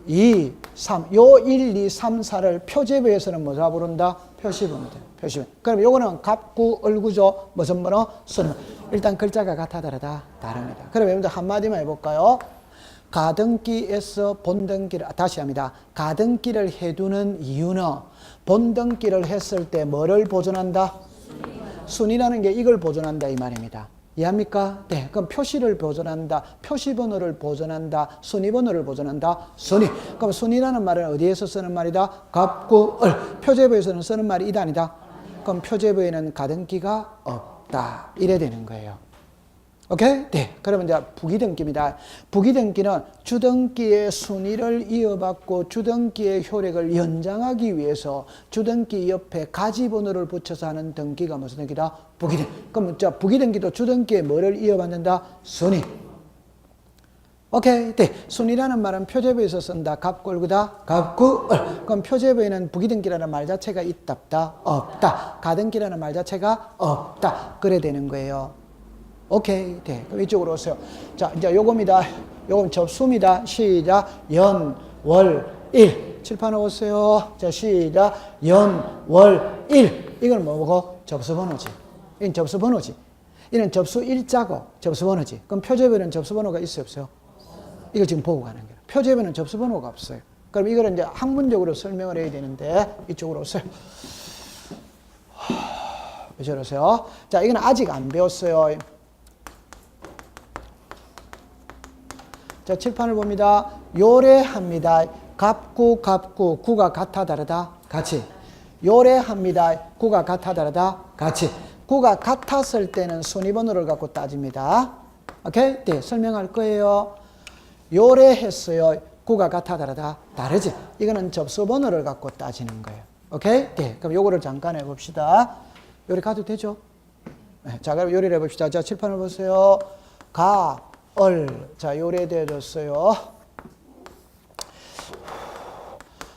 2, 3. 요 1, 2, 3, 4를 표제부에서는 뭐라 부른다? 표시부입니다. 표시부. 그럼 요거는 갑구, 을구조, 무슨 번호? 순. 일단 글자가 같아, 다르다? 다릅니다. 그럼 여러분들 한마디만 해볼까요? 가등기에서 본등기를, 다시 합니다. 가등기를 해두는 이유는 본등기를 했을 때 뭐를 보존한다? 순이라는 게 이걸 보존한다 이 말입니다. 이해합니까? 네. 그럼 표시를 보존한다. 표시번호를 보존한다. 순위번호를 보존한다. 순위. 그럼 순위라는 말은 어디에서 쓰는 말이다? 갑구, 을. 표제부에서는 쓰는 말이 이다 아니다? 그럼 표제부에는 가등기가 없다. 이래 되는 거예요. 오케이? 네. 그러면 이제 부기등기입니다. 부기등기는 주등기의 순위를 이어받고 주등기의 효력을 연장하기 위해서 주등기 옆에 가지번호를 붙여서 하는 등기가 무슨 등기다? 부기등. 그럼 자, 부기등기도 주등기에 뭐를 이어받는다? 순위. 오케이? 네. 순위라는 말은 표제부에서 쓴다. 갑구, 을구다? 갑구, 을. 그럼 표제부에는 부기등기라는 말 자체가 있다, 없다? 없다. 가등기라는 말 자체가 없다. 그래 되는 거예요. 오케이. 네. 그럼 이쪽으로 오세요. 자, 이제 요겁니다. 요건 접수입니다. 시작. 연, 월, 일. 칠판에 오세요. 자, 시작. 연, 월, 일. 이건 뭐고? 접수번호지. 이건 접수번호지. 이는 접수 일자고 접수번호지. 그럼 표제부에는 접수번호가 있어요, 없어요? 이거 지금 보고 가는 거예요. 표제부에는 접수번호가 없어요. 그럼 이거를 이제 학문적으로 설명을 해야 되는데 이쪽으로 오세요. 이쪽으로 오세요. 자, 이건 아직 안 배웠어요. 자, 칠판을 봅니다. 요래합니다. 갑구, 갑구. 구가 같아, 다르다? 같이. 요래합니다. 구가 같아, 다르다? 같이. 구가 같았을 때는 순위번호를 갖고 따집니다. 오케이? 네, 설명할 거예요. 요래했어요. 구가 같아, 다르다? 다르지. 이거는 접수번호를 갖고 따지는 거예요. 오케이? 네, 그럼 요거를 잠깐 해봅시다. 요래 가도 되죠? 네, 자, 그럼 요리를 해봅시다. 자, 칠판을 보세요. 가, 자, 요래되어졌어요.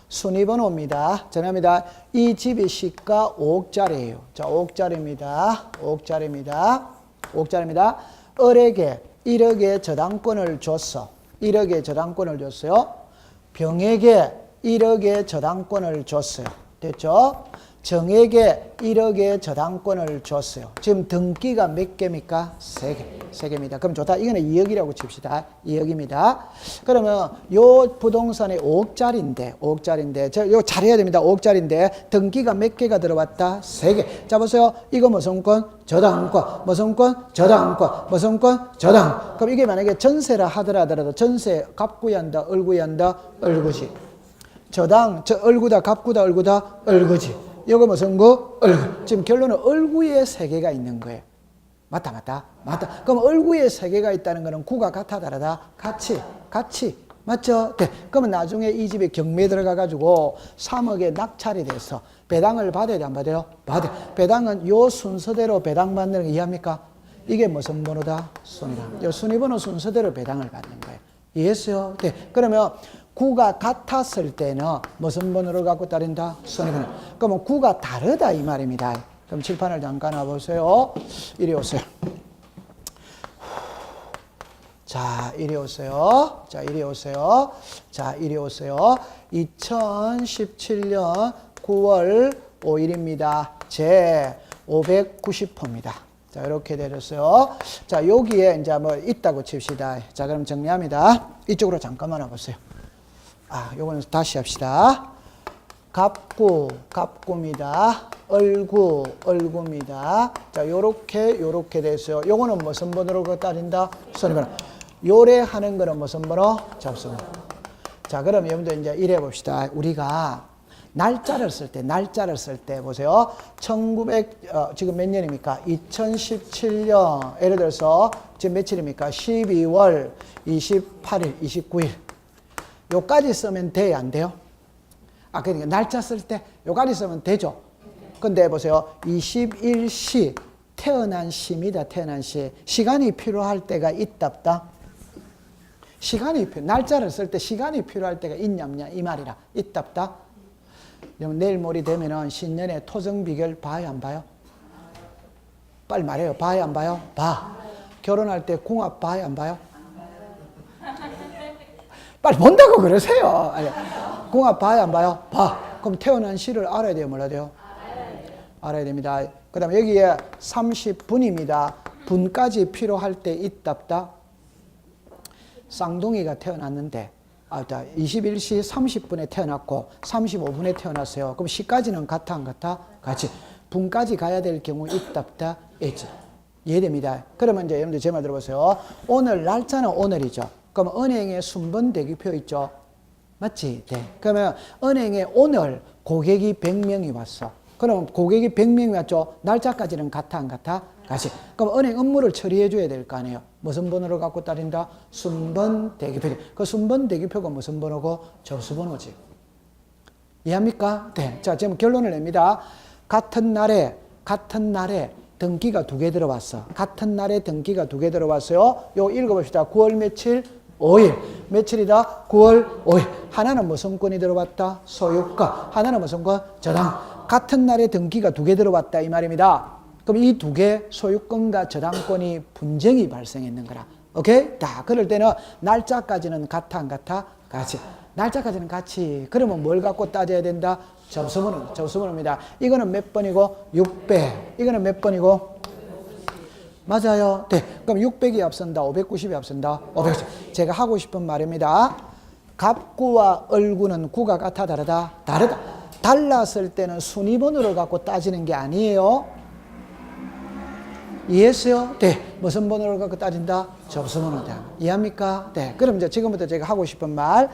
순위번호입니다. 전합니다. 이 집이 시가 5억짜리예요. 자, 5억짜리입니다. 5억짜리입니다. 5억짜리입니다. 을에게 1억의 저당권을 줬어. 1억의 저당권을 줬어요. 병에게 1억의 저당권을 줬어요. 됐죠? 정에게 1억의 저당권을 줬어요. 지금 등기가 몇 개입니까? 3개. 3개입니다. 그럼 좋다. 이거는 2억이라고 칩시다. 2억입니다. 그러면 요 부동산이 5억짜리인데, 5억짜리인데, 이거 잘해야 됩니다. 5억짜리인데, 등기가 몇 개가 들어왔다? 3개. 자, 보세요. 이거 무슨 권? 저당권. 무슨 권? 저당권. 무슨 권? 저당. 그럼 이게 만약에 전세라 하더라도 전세 갑구야 한다, 을구야 한다, 을구지. 저당, 을구다, 갑구다, 을구다, 을구지. 이거 무슨 거? 을구. 지금 결론은 을구에 3개가 있는 거예요. 맞다, 맞다, 맞다. 그럼 을구에 3개가 있다는 거는 구가 같아, 다르다? 같이. 맞죠? 네. 그러면 나중에 이 집에 경매에 들어가가지고 3억에 낙찰이 돼서 배당을 받아야 돼, 안 받아요? 받아요. 배당은 요 순서대로 배당받는 거 이해합니까? 이게 무슨 번호다? 순위번호. 이 순위번호 순서대로 배당을 받는 거예요. 이해했어요? 네. 그러면 9가 같았을 때는 무슨 번호를 갖고 따른다? 순위번호. 그러면 9가 다르다 이 말입니다. 그럼 칠판을 잠깐 와보세요. 이리 오세요. 자, 이리 오세요. 자, 이리 오세요. 자, 이리 오세요. 2017년 9월 5일입니다. 제 590호입니다. 자, 이렇게 되었어요. 자, 여기에 이제 뭐 있다고 칩시다. 자, 그럼 정리합니다. 이쪽으로 잠깐만 와보세요. 요거는 다시 합시다. 갑구, 갑구입니다. 얼구, 얼구입니다. 자, 요렇게 됐어요. 요거는 무슨 번호로 따진다? 순위번호. 요래하는 거는 무슨 번호? 접수번호. 자, 그럼 여러분들 이제 이래 봅시다. 우리가 날짜를 쓸 때 보세요. 지금 몇 년입니까? 2017년. 예를 들어서 지금 며칠입니까? 12월 28일, 29일. 요까지 쓰면 돼요, 안 돼요? 그러니까 날짜 쓸 때 요까지 쓰면 되죠. 근데 보세요. 21시 태어난 시입니다. 태어난 시. 시간이 필요할 때가 있답다. 날짜를 쓸 때 시간이 필요할 때가 있냐 없냐 이 말이라. 있답다. 내일 모레 되면은 신년에 토정비결 봐요 안 봐요? 빨리 말해요. 봐요 안 봐요? 봐. 결혼할 때 궁합 봐요 안 봐요? 빨리 본다고 그러세요. 아니, 궁합 봐요 안 봐요? 봐. 그럼 태어난 시를 알아야 돼요 몰라야 돼요? 알아야 됩니다. 그 다음에 여기에 30분입니다. 분까지 필요할 때 있답다. 쌍둥이가 태어났는데 21시 30분에 태어났고 35분에 태어났어요. 그럼 시까지는 같아 안 같아? 같이. 분까지 가야 될 경우 있답다. 있지. 이해됩니다. 그러면 이제 여러분들 제 말 들어보세요. 오늘 날짜는 오늘이죠. 그럼 은행에 순번 대기표 있죠. 맞지? 네. 그러면 은행에 오늘 고객이 100명이 왔어. 그럼 고객이 100명이 왔죠. 날짜까지는 같아 안 같아? 같이. 그럼 은행 업무를 처리해 줘야 될 거 아니에요. 무슨 번호를 갖고 따른다? 순번 대기표. 그 순번 대기표가 무슨 번호고? 접수번호지. 이해합니까? 네. 자, 지금 결론을 냅니다. 같은 날에 등기가 2개 들어왔어. 같은 날에 등기가 2개 들어왔어요. 요 읽어봅시다. 9월 며칠? 5일. 며칠이다? 9월 5일. 하나는 무슨 건이 들어왔다? 소유권. 하나는 무슨 건? 저당. 같은 날에 등기가 2개 들어왔다 이 말입니다. 그럼 이 2개 소유권과 저당권이 분쟁이 발생했는 거라. 오케이? 다 그럴 때는 날짜까지는 같아 안 같아? 같이. 날짜까지는 같이. 그러면 뭘 갖고 따져야 된다? 접수번호입니다. 이거는 몇 번이고? 600. 이거는 몇 번이고? 맞아요. 네. 그럼 600이 앞선다. 590이 앞선다. 590. 제가 하고 싶은 말입니다. 갑구와 얼구는 구가 같아 다르다? 다르다. 달랐을 때는 순위번호를 갖고 따지는 게 아니에요. 이해했어요? 네. 무슨 번호를 갖고 따진다? 접수번호다. 이해합니까? 네. 그럼 이제 지금부터 제가 하고 싶은 말.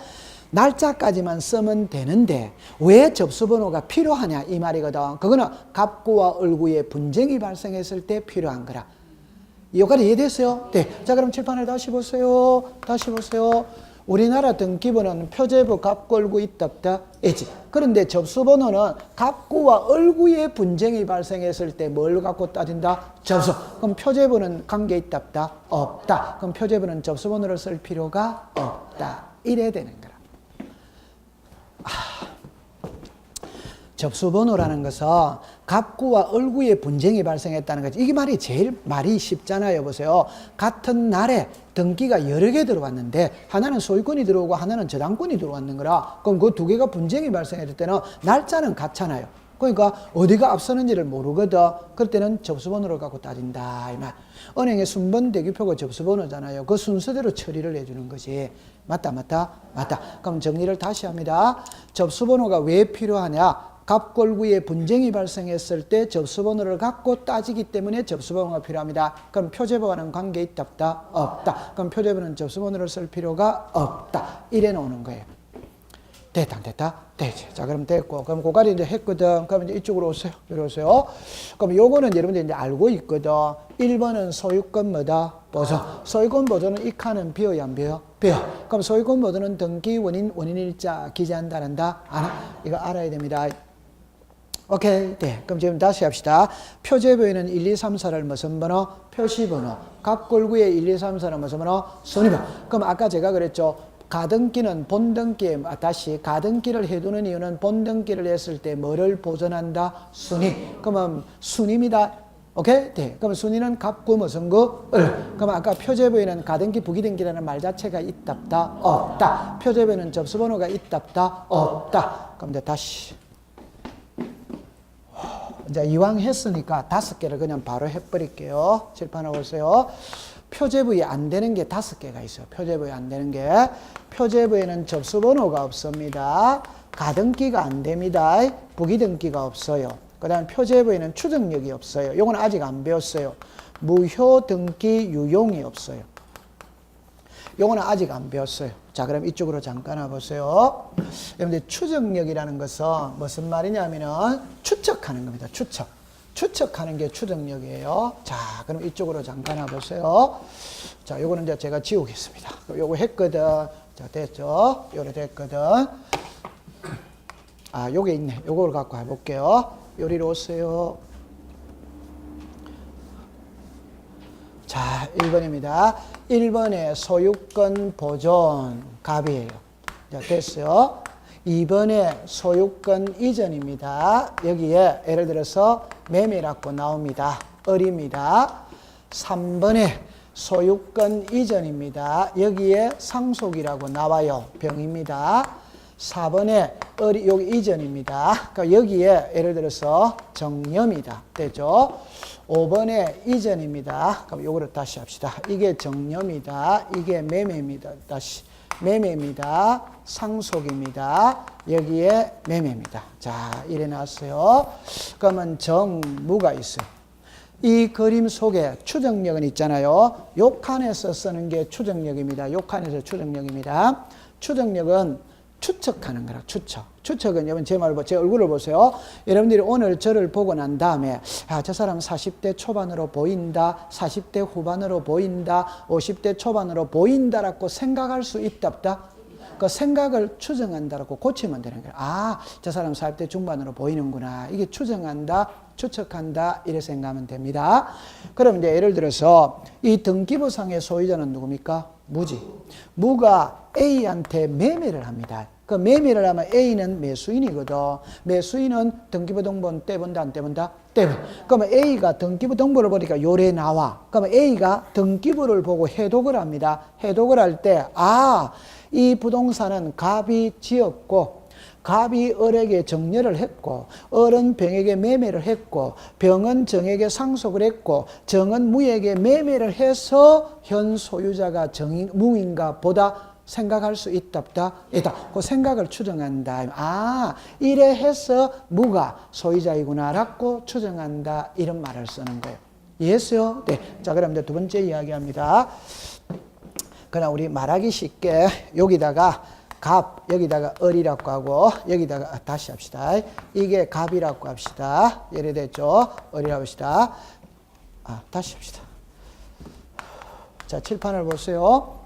날짜까지만 쓰면 되는데 왜 접수번호가 필요하냐 이 말이거든. 그거는 갑구와 얼구의 분쟁이 발생했을 때 필요한 거라. 여기까지 이해됐어요? 네. 자, 그럼 칠판을 다시 보세요. 다시 보세요. 우리나라 등기부는 표제부 갑구 얼구 있답다. 있지. 그런데 접수번호는 갑구와 얼구의 분쟁이 발생했을 때 뭘 갖고 따진다? 접수. 그럼 표제부는 관계 있답다? 없다. 그럼 표제부는 접수번호를 쓸 필요가 없다. 이래야 되는 거라. 접수번호라는 것은 갑구와 얼구의 분쟁이 발생했다는 거지. 이게 말이 쉽잖아요. 보세요. 같은 날에 등기가 여러 개 들어왔는데 하나는 소유권이 들어오고 하나는 저당권이 들어왔는 거라. 그럼 그 2개가 분쟁이 발생했을 때는 날짜는 같잖아요. 그러니까 어디가 앞서는지를 모르거든. 그럴 때는 접수번호를 갖고 따진다 이 말. 은행의 순번 대기표가 접수번호잖아요. 그 순서대로 처리를 해주는 거지. 맞다. 그럼 정리를 다시 합니다. 접수번호가 왜 필요하냐? 갑골구의 분쟁이 발생했을 때 접수번호를 갖고 따지기 때문에 접수번호가 필요합니다. 그럼 표제부와는 관계 있답다? 없다. 그럼 표제부는 접수번호를 쓸 필요가 없다. 이래 놓는 거예요. 됐다? 되지. 자, 그럼 됐고. 그럼 고까지 이제 했거든. 그럼 이제 이쪽으로 오세요. 이리 오세요. 그럼 요거는 여러분들 이제 알고 있거든. 1번은 소유권 뭐다? 보존. 소유권 보존은 이 칸은 비어야 안 비어? 비어. 그럼 소유권 보존은 등기 원인일자 기재한다, 안 한다? 안 하. 이거 알아야 됩니다. 오케이. 네. 그럼 지금 다시 합시다. 표제부에는 1, 2, 3, 4를 무슨 번호? 표시번호. 갑골구에 1, 2, 3, 4는 무슨 번호? 순위번호. 그럼 아까 제가 그랬죠. 가등기는 본등기에, 다시 가등기를 해두는 이유는 본등기를 했을 때 뭐를 보존한다? 순위. 그러면 순위입니다. 오케이? 네. 그럼 순위는 갑구 무슨 구? 을. 그럼 아까 표제부에는 가등기, 부기등기라는 말 자체가 있답다? 없다. 표제부에는 접수번호가 있답다? 없다. 그럼 이제 다시. 이제 이왕 했으니까 5개를 그냥 바로 해버릴게요. 칠판에 보세요. 표제부에 안 되는 게 5개가 있어요. 표제부에 안 되는 게. 표제부에는 접수번호가 없습니다. 가등기가 안 됩니다. 부기등기가 없어요. 그 다음 표제부에는 추정력이 없어요. 요건 아직 안 배웠어요. 무효등기 유용이 없어요. 요거는 아직 안 배웠어요. 자, 그럼 이쪽으로 잠깐 와보세요. 여러분들 추정력이라는 것은 무슨 말이냐면은 추측하는 겁니다. 추측. 추측하는 게 추정력이에요. 자, 그럼 이쪽으로 잠깐 와보세요. 자, 요거는 이제 제가 지우겠습니다. 요거 했거든. 자, 됐죠? 요래 됐거든. 아, 요게 있네. 요걸 갖고 해볼게요. 요리로 오세요. 자, 1번입니다. 1번에 소유권 보존 갑이에요. 자, 됐어요. 2번에 소유권 이전입니다. 여기에 예를 들어서 매매라고 나옵니다. 을입니다. 3번에 소유권 이전입니다. 여기에 상속이라고 나와요. 병입니다. 4번에 을이 여기 이전입니다. 그러니까 여기에 예를 들어서 정념이다. 되죠? 5번에 이전입니다. 그럼 요거를 다시 합시다. 이게 정념이다. 이게 매매입니다. 다시. 매매입니다. 상속입니다. 여기에 매매입니다. 자, 이래 놨어요. 그러면 정무가 있어요. 이 그림 속에 추정력은 있잖아요. 요 칸에서 쓰는 게 추정력입니다. 요 칸에서 추정력입니다. 추정력은 추측하는 거라, 추측. 추측은 여러분 제 얼굴을 보세요. 여러분들이 오늘 저를 보고 난 다음에 아, 저 사람 40대 초반으로 보인다, 40대 후반으로 보인다, 50대 초반으로 보인다라고 생각할 수 있답다. 그 생각을 추정한다라고 고치면 되는 거예요. 아, 저 사람 40대 중반으로 보이는구나. 이게 추정한다, 추측한다 이렇게 생각하면 됩니다. 그럼 이제 예를 들어서 이 등기부상의 소유자는 누굽니까? 무지. 무가 A한테 매매를 합니다. 그 매매를 하면 A는 매수인이거든. 매수인은 등기부 등본 떼본다, 안 떼본다? 떼본. 그러면 A가 등기부 등본을 보니까 요래 나와. 그러면 A가 등기부를 보고 해독을 합니다. 해독을 할 때, 아, 이 부동산은 갑이 지었고, 갑이 을에게 정려를 했고, 을은 병에게 매매를 했고, 병은 정에게 상속을 했고, 정은 무에게 매매를 해서 현 소유자가 무인가 보다 생각할 수 있답다. 그 생각을 추정한다. 아, 이래 해서 무가 소유자이구나라고 추정한다. 이런 말을 쓰는 거예요. 이해했어요? 네. 자, 그럼 이제 두 번째 이야기합니다. 그냥 우리 말하기 쉽게 여기다가 갑, 여기다가 을이라고 하고, 여기다가, 다시 합시다. 이게 갑이라고 합시다. 예를 됐죠? 을이라고 합시다. 아, 다시 합시다. 자, 칠판을 보세요.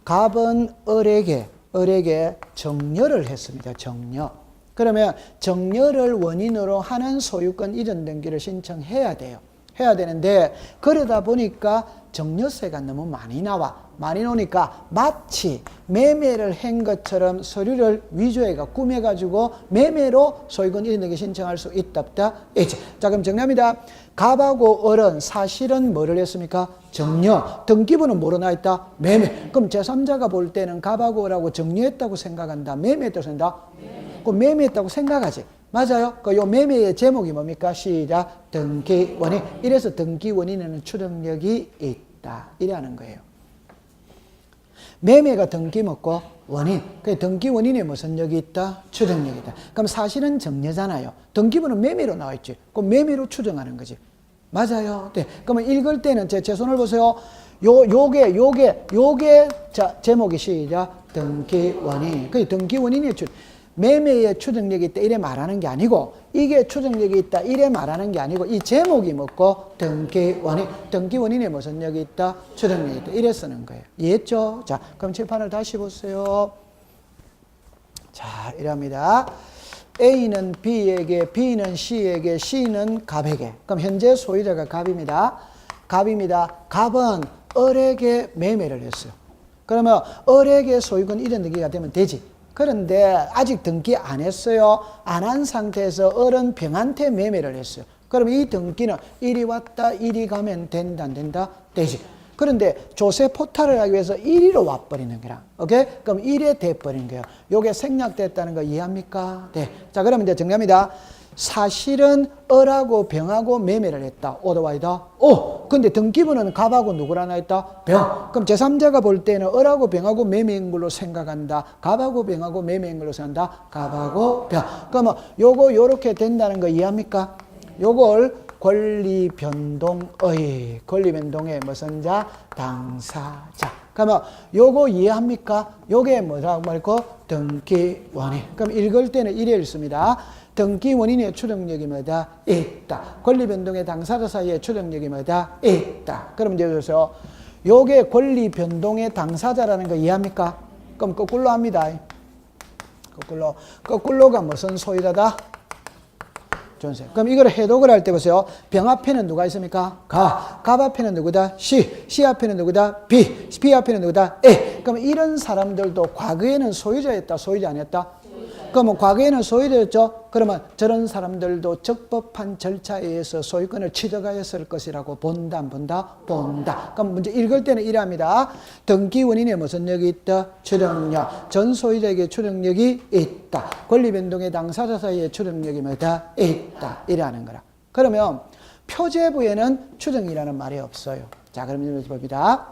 갑은 을에게 정려를 했습니다. 정려. 그러면 정려를 원인으로 하는 소유권 이전 등기를 신청해야 돼요. 해야 되는데, 그러다 보니까 정려세가 너무 많이 나와. 많이 나오니까 마치 매매를 한 것처럼 서류를 위조해가 꾸며가지고 매매로 소유권 이전 등기 신청할 수 있답다. 자, 그럼 정리합니다. 갑하고 을은 사실은 뭐를 했습니까? 정려. 등기부는 뭐로 나와 있다? 매매. 그럼 제3자가 볼 때는 갑하고 을하고 정려했다고 생각한다. 매매했다고 생각한다? 그럼 매매했다고 생각하지. 맞아요. 요 매매의 제목이 뭡니까? 시작. 등기원인. 이래서 등기원인에는 추정력이 있다. 이래하는 거예요. 매매가 등기 먹고 원인. 그 등기 원인에 무슨 력이 있다? 추정력이 있다. 그럼 사실은 정려잖아요. 등기부는 매매로 나와 있지. 그럼 매매로 추정하는 거지. 맞아요. 네. 그러면 읽을 때는 제 손을 보세요. 요게 자, 제목이 시작. 등기 원인. 그 등기 원인의 매매의 추정력이 있다 이래 말하는 게 아니고, 이게 추정력이 있다 이래 말하는 게 아니고, 이 제목이 뭐고? 등기원인. 등기원인에 무슨 력이 있다? 추정력이 있다 이래 쓰는 거예요. 이해했죠? 자, 그럼 칠판을 다시 보세요. 자, 이랍니다. A는 B에게, B는 C에게, C는 갑에게. 그럼 현재 소유자가 갑입니다. 갑입니다. 갑은 을에게 매매를 했어요. 그러면 을에게 소유권 이전 등기가 되면 되지. 그런데 아직 등기 안 했어요. 안 한 상태에서 을은 병한테 매매를 했어요. 그럼 이 등기는 이리 왔다 이리 가면 된다 안 된다? 되지. 그런데 조세 포탈을 하기 위해서 이리로 와버리는 거라. 오케이? 그럼 이래 돼버리는 거예요. 요게 생략됐다는 거 이해합니까? 네. 자, 그러면 이제 정리합니다. 사실은 을하고 병하고 매매를 했다. 오더와이다. 오! 근데 등기부는 갑하고 누구랑 했다? 병. 그럼 제3자가 볼 때는 을하고 병하고 매매인 걸로 생각한다. 갑하고 병하고 매매인 걸로 생각한다. 갑하고 병. 그러면 요거 요렇게 된다는 거 이해합니까? 요걸 권리변동의, 권리변동의 무슨 자? 당사자. 그러면 요거 이해합니까? 요게 뭐라고 말고? 등기원인. 그럼 읽을 때는 이래 읽습니다. 등기원인의 추정력이 뭐다? 있다. 권리변동의 당사자 사이의 추정력이 뭐다? 있다. 그럼 이제 여기서 요게 권리변동의 당사자라는 거 이해합니까? 그럼 거꾸로 합니다. 거꾸로. 거꾸로가 무슨 소유자다? 존재. 그럼 이걸 해독을 할 때 보세요. 병 앞에는 누가 있습니까? 가. 갑 앞에는 누구다? 시. 시 앞에는 누구다? 비. 비 앞에는 누구다? 에. 그럼 이런 사람들도 과거에는 소유자였다, 소유자 아니었다? 그러면 과거에는 소유자였죠? 그러면 저런 사람들도 적법한 절차에 의해서 소유권을 취득하였을 것이라고 본다, 안 본다? 본다. 그럼 문제 읽을 때는 이랍니다. 등기 원인에 무슨 력이 있다? 추정력. 전 소유자에게 추정력이 있다. 권리변동의 당사자 사이에 추정력이 뭐다? 있다. 이라는 거라. 그러면 표제부에는 추정이라는 말이 없어요. 자, 그럼 이제 봅니다.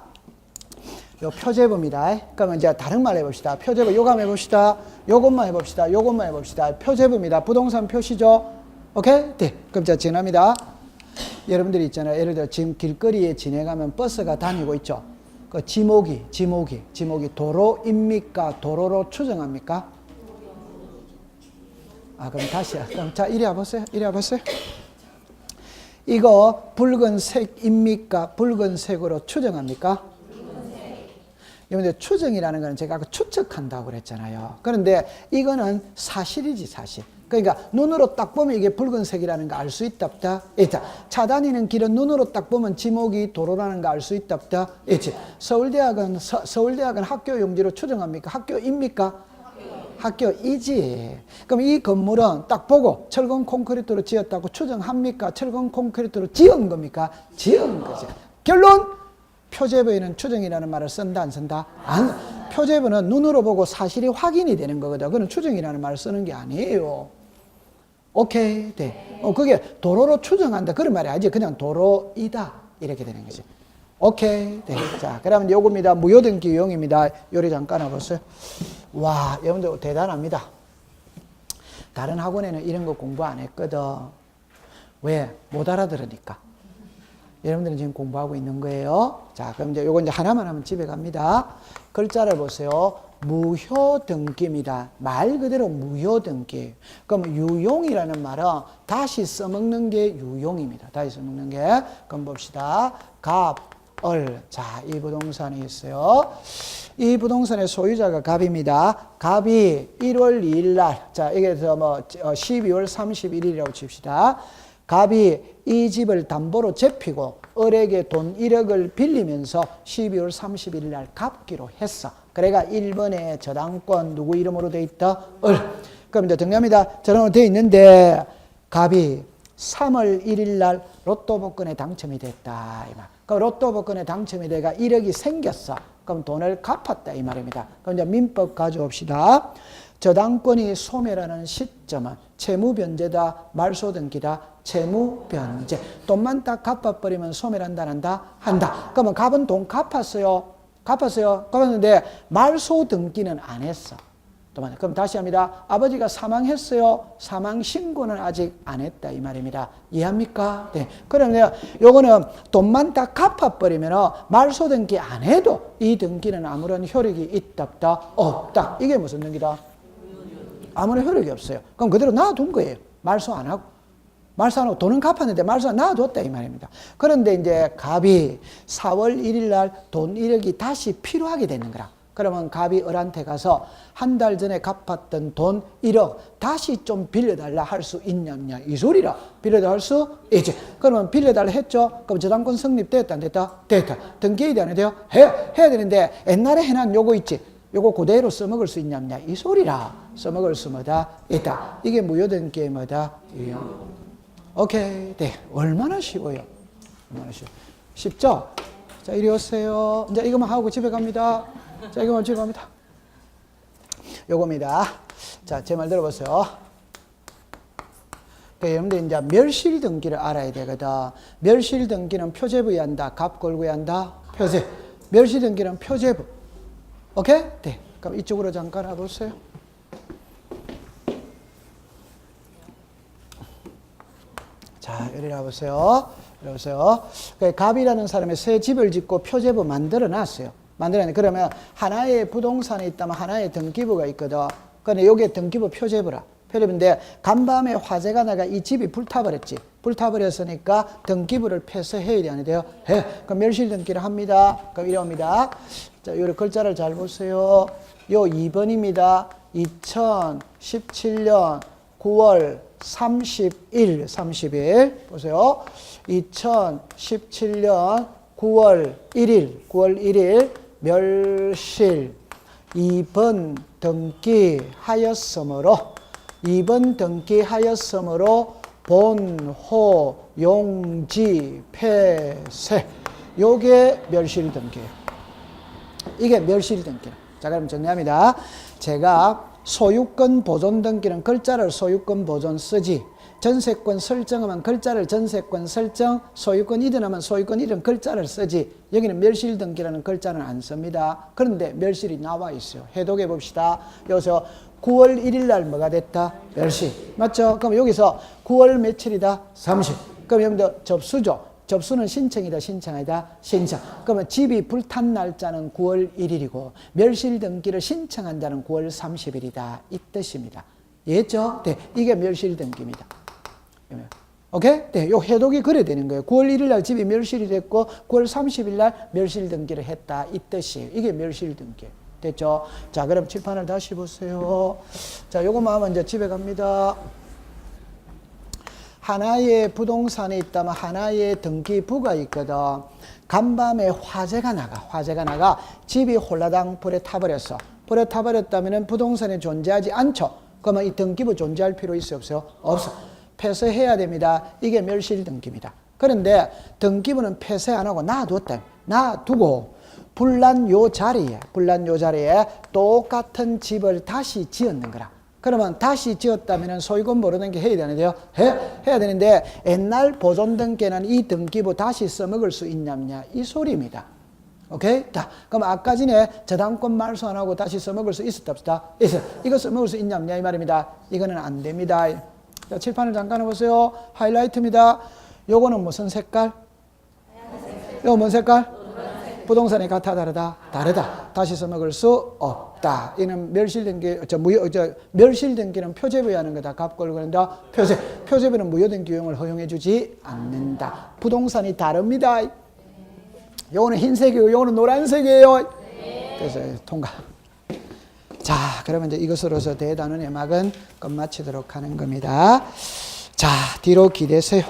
요 표제부입니다. 그러면 이제 다른 말 해봅시다. 표제부 요거 한번 해봅시다. 요것만 해봅시다. 요것만 해봅시다. 표제부입니다. 부동산 표시죠. 오케이? 네. 그럼 자, 지납니다. 여러분들이 있잖아요. 예를 들어 지금 길거리에 지나가면 버스가 다니고 있죠. 그 지목이 도로입니까? 도로로 추정합니까? 아, 그럼 다시요. 그럼 자, 이리 와보세요. 이리 와보세요. 이거 붉은색입니까? 붉은색으로 추정합니까? 여러분들 추정이라는 거는 제가 아까 추측한다고 그랬잖아요. 그런데 이거는 사실이지, 사실. 그러니까 눈으로 딱 보면 이게 붉은색이라는 거 알 수 있다, 없다? 있다. 차 다니는 길은 눈으로 딱 보면 지목이 도로라는 거 알 수 있다, 없다? 있지. 서울대학은 학교 용지로 추정합니까? 학교입니까? 학교이지. 그럼 이 건물은 딱 보고 철근 콘크리트로 지었다고 추정합니까? 철근 콘크리트로 지은 겁니까? 지은 거죠. 결론! 표제부에는 추정이라는 말을 쓴다, 안 쓴다? 안. 표제부는 눈으로 보고 사실이 확인이 되는 거거든. 그건 추정이라는 말을 쓰는 게 아니에요. 오케이? 네. 그게 도로로 추정한다. 그런 말이 아니지. 그냥 도로이다. 이렇게 되는 거지. 오케이? 네. 자, 그러면 요겁니다. 무효등기 유형입니다. 요리 잠깐 해보세요. 와, 여러분들 대단합니다. 다른 학원에는 이런 거 공부 안 했거든. 왜? 못 알아들으니까. 여러분들은 지금 공부하고 있는 거예요. 자, 그럼 이제 요거 이제 하나만 하면 집에 갑니다. 글자를 보세요. 무효등기입니다. 말 그대로 무효등기. 그럼 유용이라는 말은 다시 써먹는 게 유용입니다. 다시 써먹는 게. 그럼 봅시다. 갑, 을. 자, 이 부동산이 있어요. 이 부동산의 소유자가 갑입니다. 갑이 1월 2일 날, 자, 여기서 뭐 12월 31일이라고 칩시다. 갑이 이 집을 담보로 잡히고 을에게 돈 1억을 빌리면서 12월 31일 날 갚기로 했어. 그래가 1번에 저당권 누구 이름으로 돼 있다? 을. 그럼 이제 정리합니다. 저런 돼 있는데 갑이 3월 1일 날 로또 복권에 당첨이 됐다. 이 말. 그럼 로또 복권에 당첨이 돼가 1억이 생겼어. 그럼 돈을 갚았다. 이 말입니다. 그럼 이제 민법 가져옵시다. 저당권이 소멸하는 시점은 채무변제다, 말소등기다, 채무변제. 돈만 딱 갚아버리면 소멸한다, 안 한다? 한다. 그러면 갑은 돈 갚았어요. 갚았는데 말소등기는 안 했어. 그럼 다시 합니다. 아버지가 사망했어요. 사망 신고는 아직 안 했다 이 말입니다. 이해합니까? 네. 그러면 요거는 돈만 다 갚아버리면 말소등기 안 해도 이 등기는 아무런 효력이 있다 없다? 없다. 이게 무슨 등기다? 아무런 효력이 없어요. 그럼 그대로 놔둔 거예요. 말소 안 하고. 말소 안 하고 돈은 갚았는데 말소 안 놔뒀다 이 말입니다. 그런데 이제 갑이 4월 1일 날 돈 1억이 다시 필요하게 되는 거라. 그러면 갑이 을한테 가서 한 달 전에 갚았던 돈 1억 다시 좀 빌려달라 할 수 있냐냐 이 소리라. 빌려달라 할 수 있지. 그러면 빌려달라 했죠. 그럼 저당권 성립됐다 안 됐다? 됐다. 등기해야 되는 돼요? 해야 되는데 옛날에 해놓은 요거 있지. 요거 그대로 써먹을 수 있냐냐 이 소리라. 써먹을 수 뭐다? 있다. 이게 무효등기의 뭐다? 유형. 오케이. 네. 얼마나 쉬워요. 얼마나 쉬워. 쉽죠? 자, 이리 오세요. 이제 이거만 하고 집에 갑니다. 자, 이거만 집에 갑니다. 요겁니다. 자, 제 말 들어보세요. 여러분들 이제 멸실 등기를 알아야 되거든. 멸실 등기는 표제부에 한다. 갑 걸고 한다. 표제. 멸실 등기는 표제부. 오케이? 네. 그럼 이쪽으로 잠깐 와보세요. 자, 이리 와보세요. 이러세요. 갑이라는 사람이 새 집을 짓고 표제부 만들어 놨어요. 만들어놨는데 그러면 하나의 부동산이 있다면 하나의 등기부가 있거든. 근데 요게 등기부 표제부라. 표제부인데 간밤에 화재가 나가 이 집이 불타버렸지. 불타버렸으니까 등기부를 폐쇄해야 되는데요. 해. 그럼 멸실 등기를 합니다. 그럼 이럽니다. 자, 요 글자를 잘 보세요. 요 2번입니다. 2017년 9월 30일 보세요. 2017년 9월 1일 멸실 2번 등기하였으므로 본호 용지 폐쇄 요게 멸실 등기예요. 이게 멸실 등기예요. 자, 그럼 정리합니다. 제가 소유권 보존 등기는 글자를 소유권 보존 쓰지. 전세권 설정하면 글자를 전세권 설정, 소유권 이전하면 소유권 이전 글자를 쓰지. 여기는 멸실 등기라는 글자는 안 씁니다. 그런데 멸실이 나와 있어요. 해독해 봅시다. 여기서 9월 1일 날 뭐가 됐다? 멸실. 맞죠? 그럼 여기서 9월 며칠이다? 30. 그럼 여러분들 접수죠. 접수는 신청이다, 신청이다, 신청. 그러면 집이 불탄 날짜는 9월 1일이고 멸실 등기를 신청한 자는 9월 30일이다. 이 뜻입니다. 이해했죠? 네, 이게 멸실 등기입니다. 오케이? 네, 요 해독이 그래 되는 거예요. 9월 1일 날 집이 멸실이 됐고 9월 30일 날 멸실 등기를 했다. 이 뜻이에요. 이게 멸실 등기. 됐죠? 자, 그럼 칠판을 다시 보세요. 자, 요거만 하면 이제 집에 갑니다. 하나의 부동산이 있다면 하나의 등기부가 있거든. 간밤에 화재가 나가 집이 홀라당 불에 타버렸어. 불에 타버렸다면 부동산이 존재하지 않죠. 그러면 이 등기부 존재할 필요 있어요? 없어요? 없어. 폐쇄해야 됩니다. 이게 멸실 등기입니다. 그런데 등기부는 폐쇄 안 하고 놔뒀다. 놔두고 불난 요 자리에 똑같은 집을 다시 지었는 거라. 그러면 다시 지었다면 소유권 모르는 게 해야 되는데요. 해야 되는데 옛날 보존 등기는 이 등기부 다시 써먹을 수 있냐냐 이 소리입니다. 오케이? 자, 그럼 아까 전에 저당권 말소 안 하고 다시 써먹을 수 있었다 없었다? 있어. 이거 써먹을 수 있냐냐 이 말입니다. 이거는 안 됩니다. 자, 칠판을 잠깐 해보세요. 하이라이트입니다. 요거는 무슨 색깔? 요거 뭔 색깔? 부동산이 같아 다르다? 다르다. 다시 써먹을 수 없다. 이는 멸실등기, 멸실등기는 표제부에 하는 거다. 갑 걸고 한다. 표제부는 무효등기 유형을 허용해주지 않는다. 부동산이 다릅니다. 요거는 흰색이고 요거는 노란색이에요. 그래서 통과. 자, 그러면 이제 이것으로서 대단원의 막은 끝마치도록 하는 겁니다. 자, 뒤로 기대세요.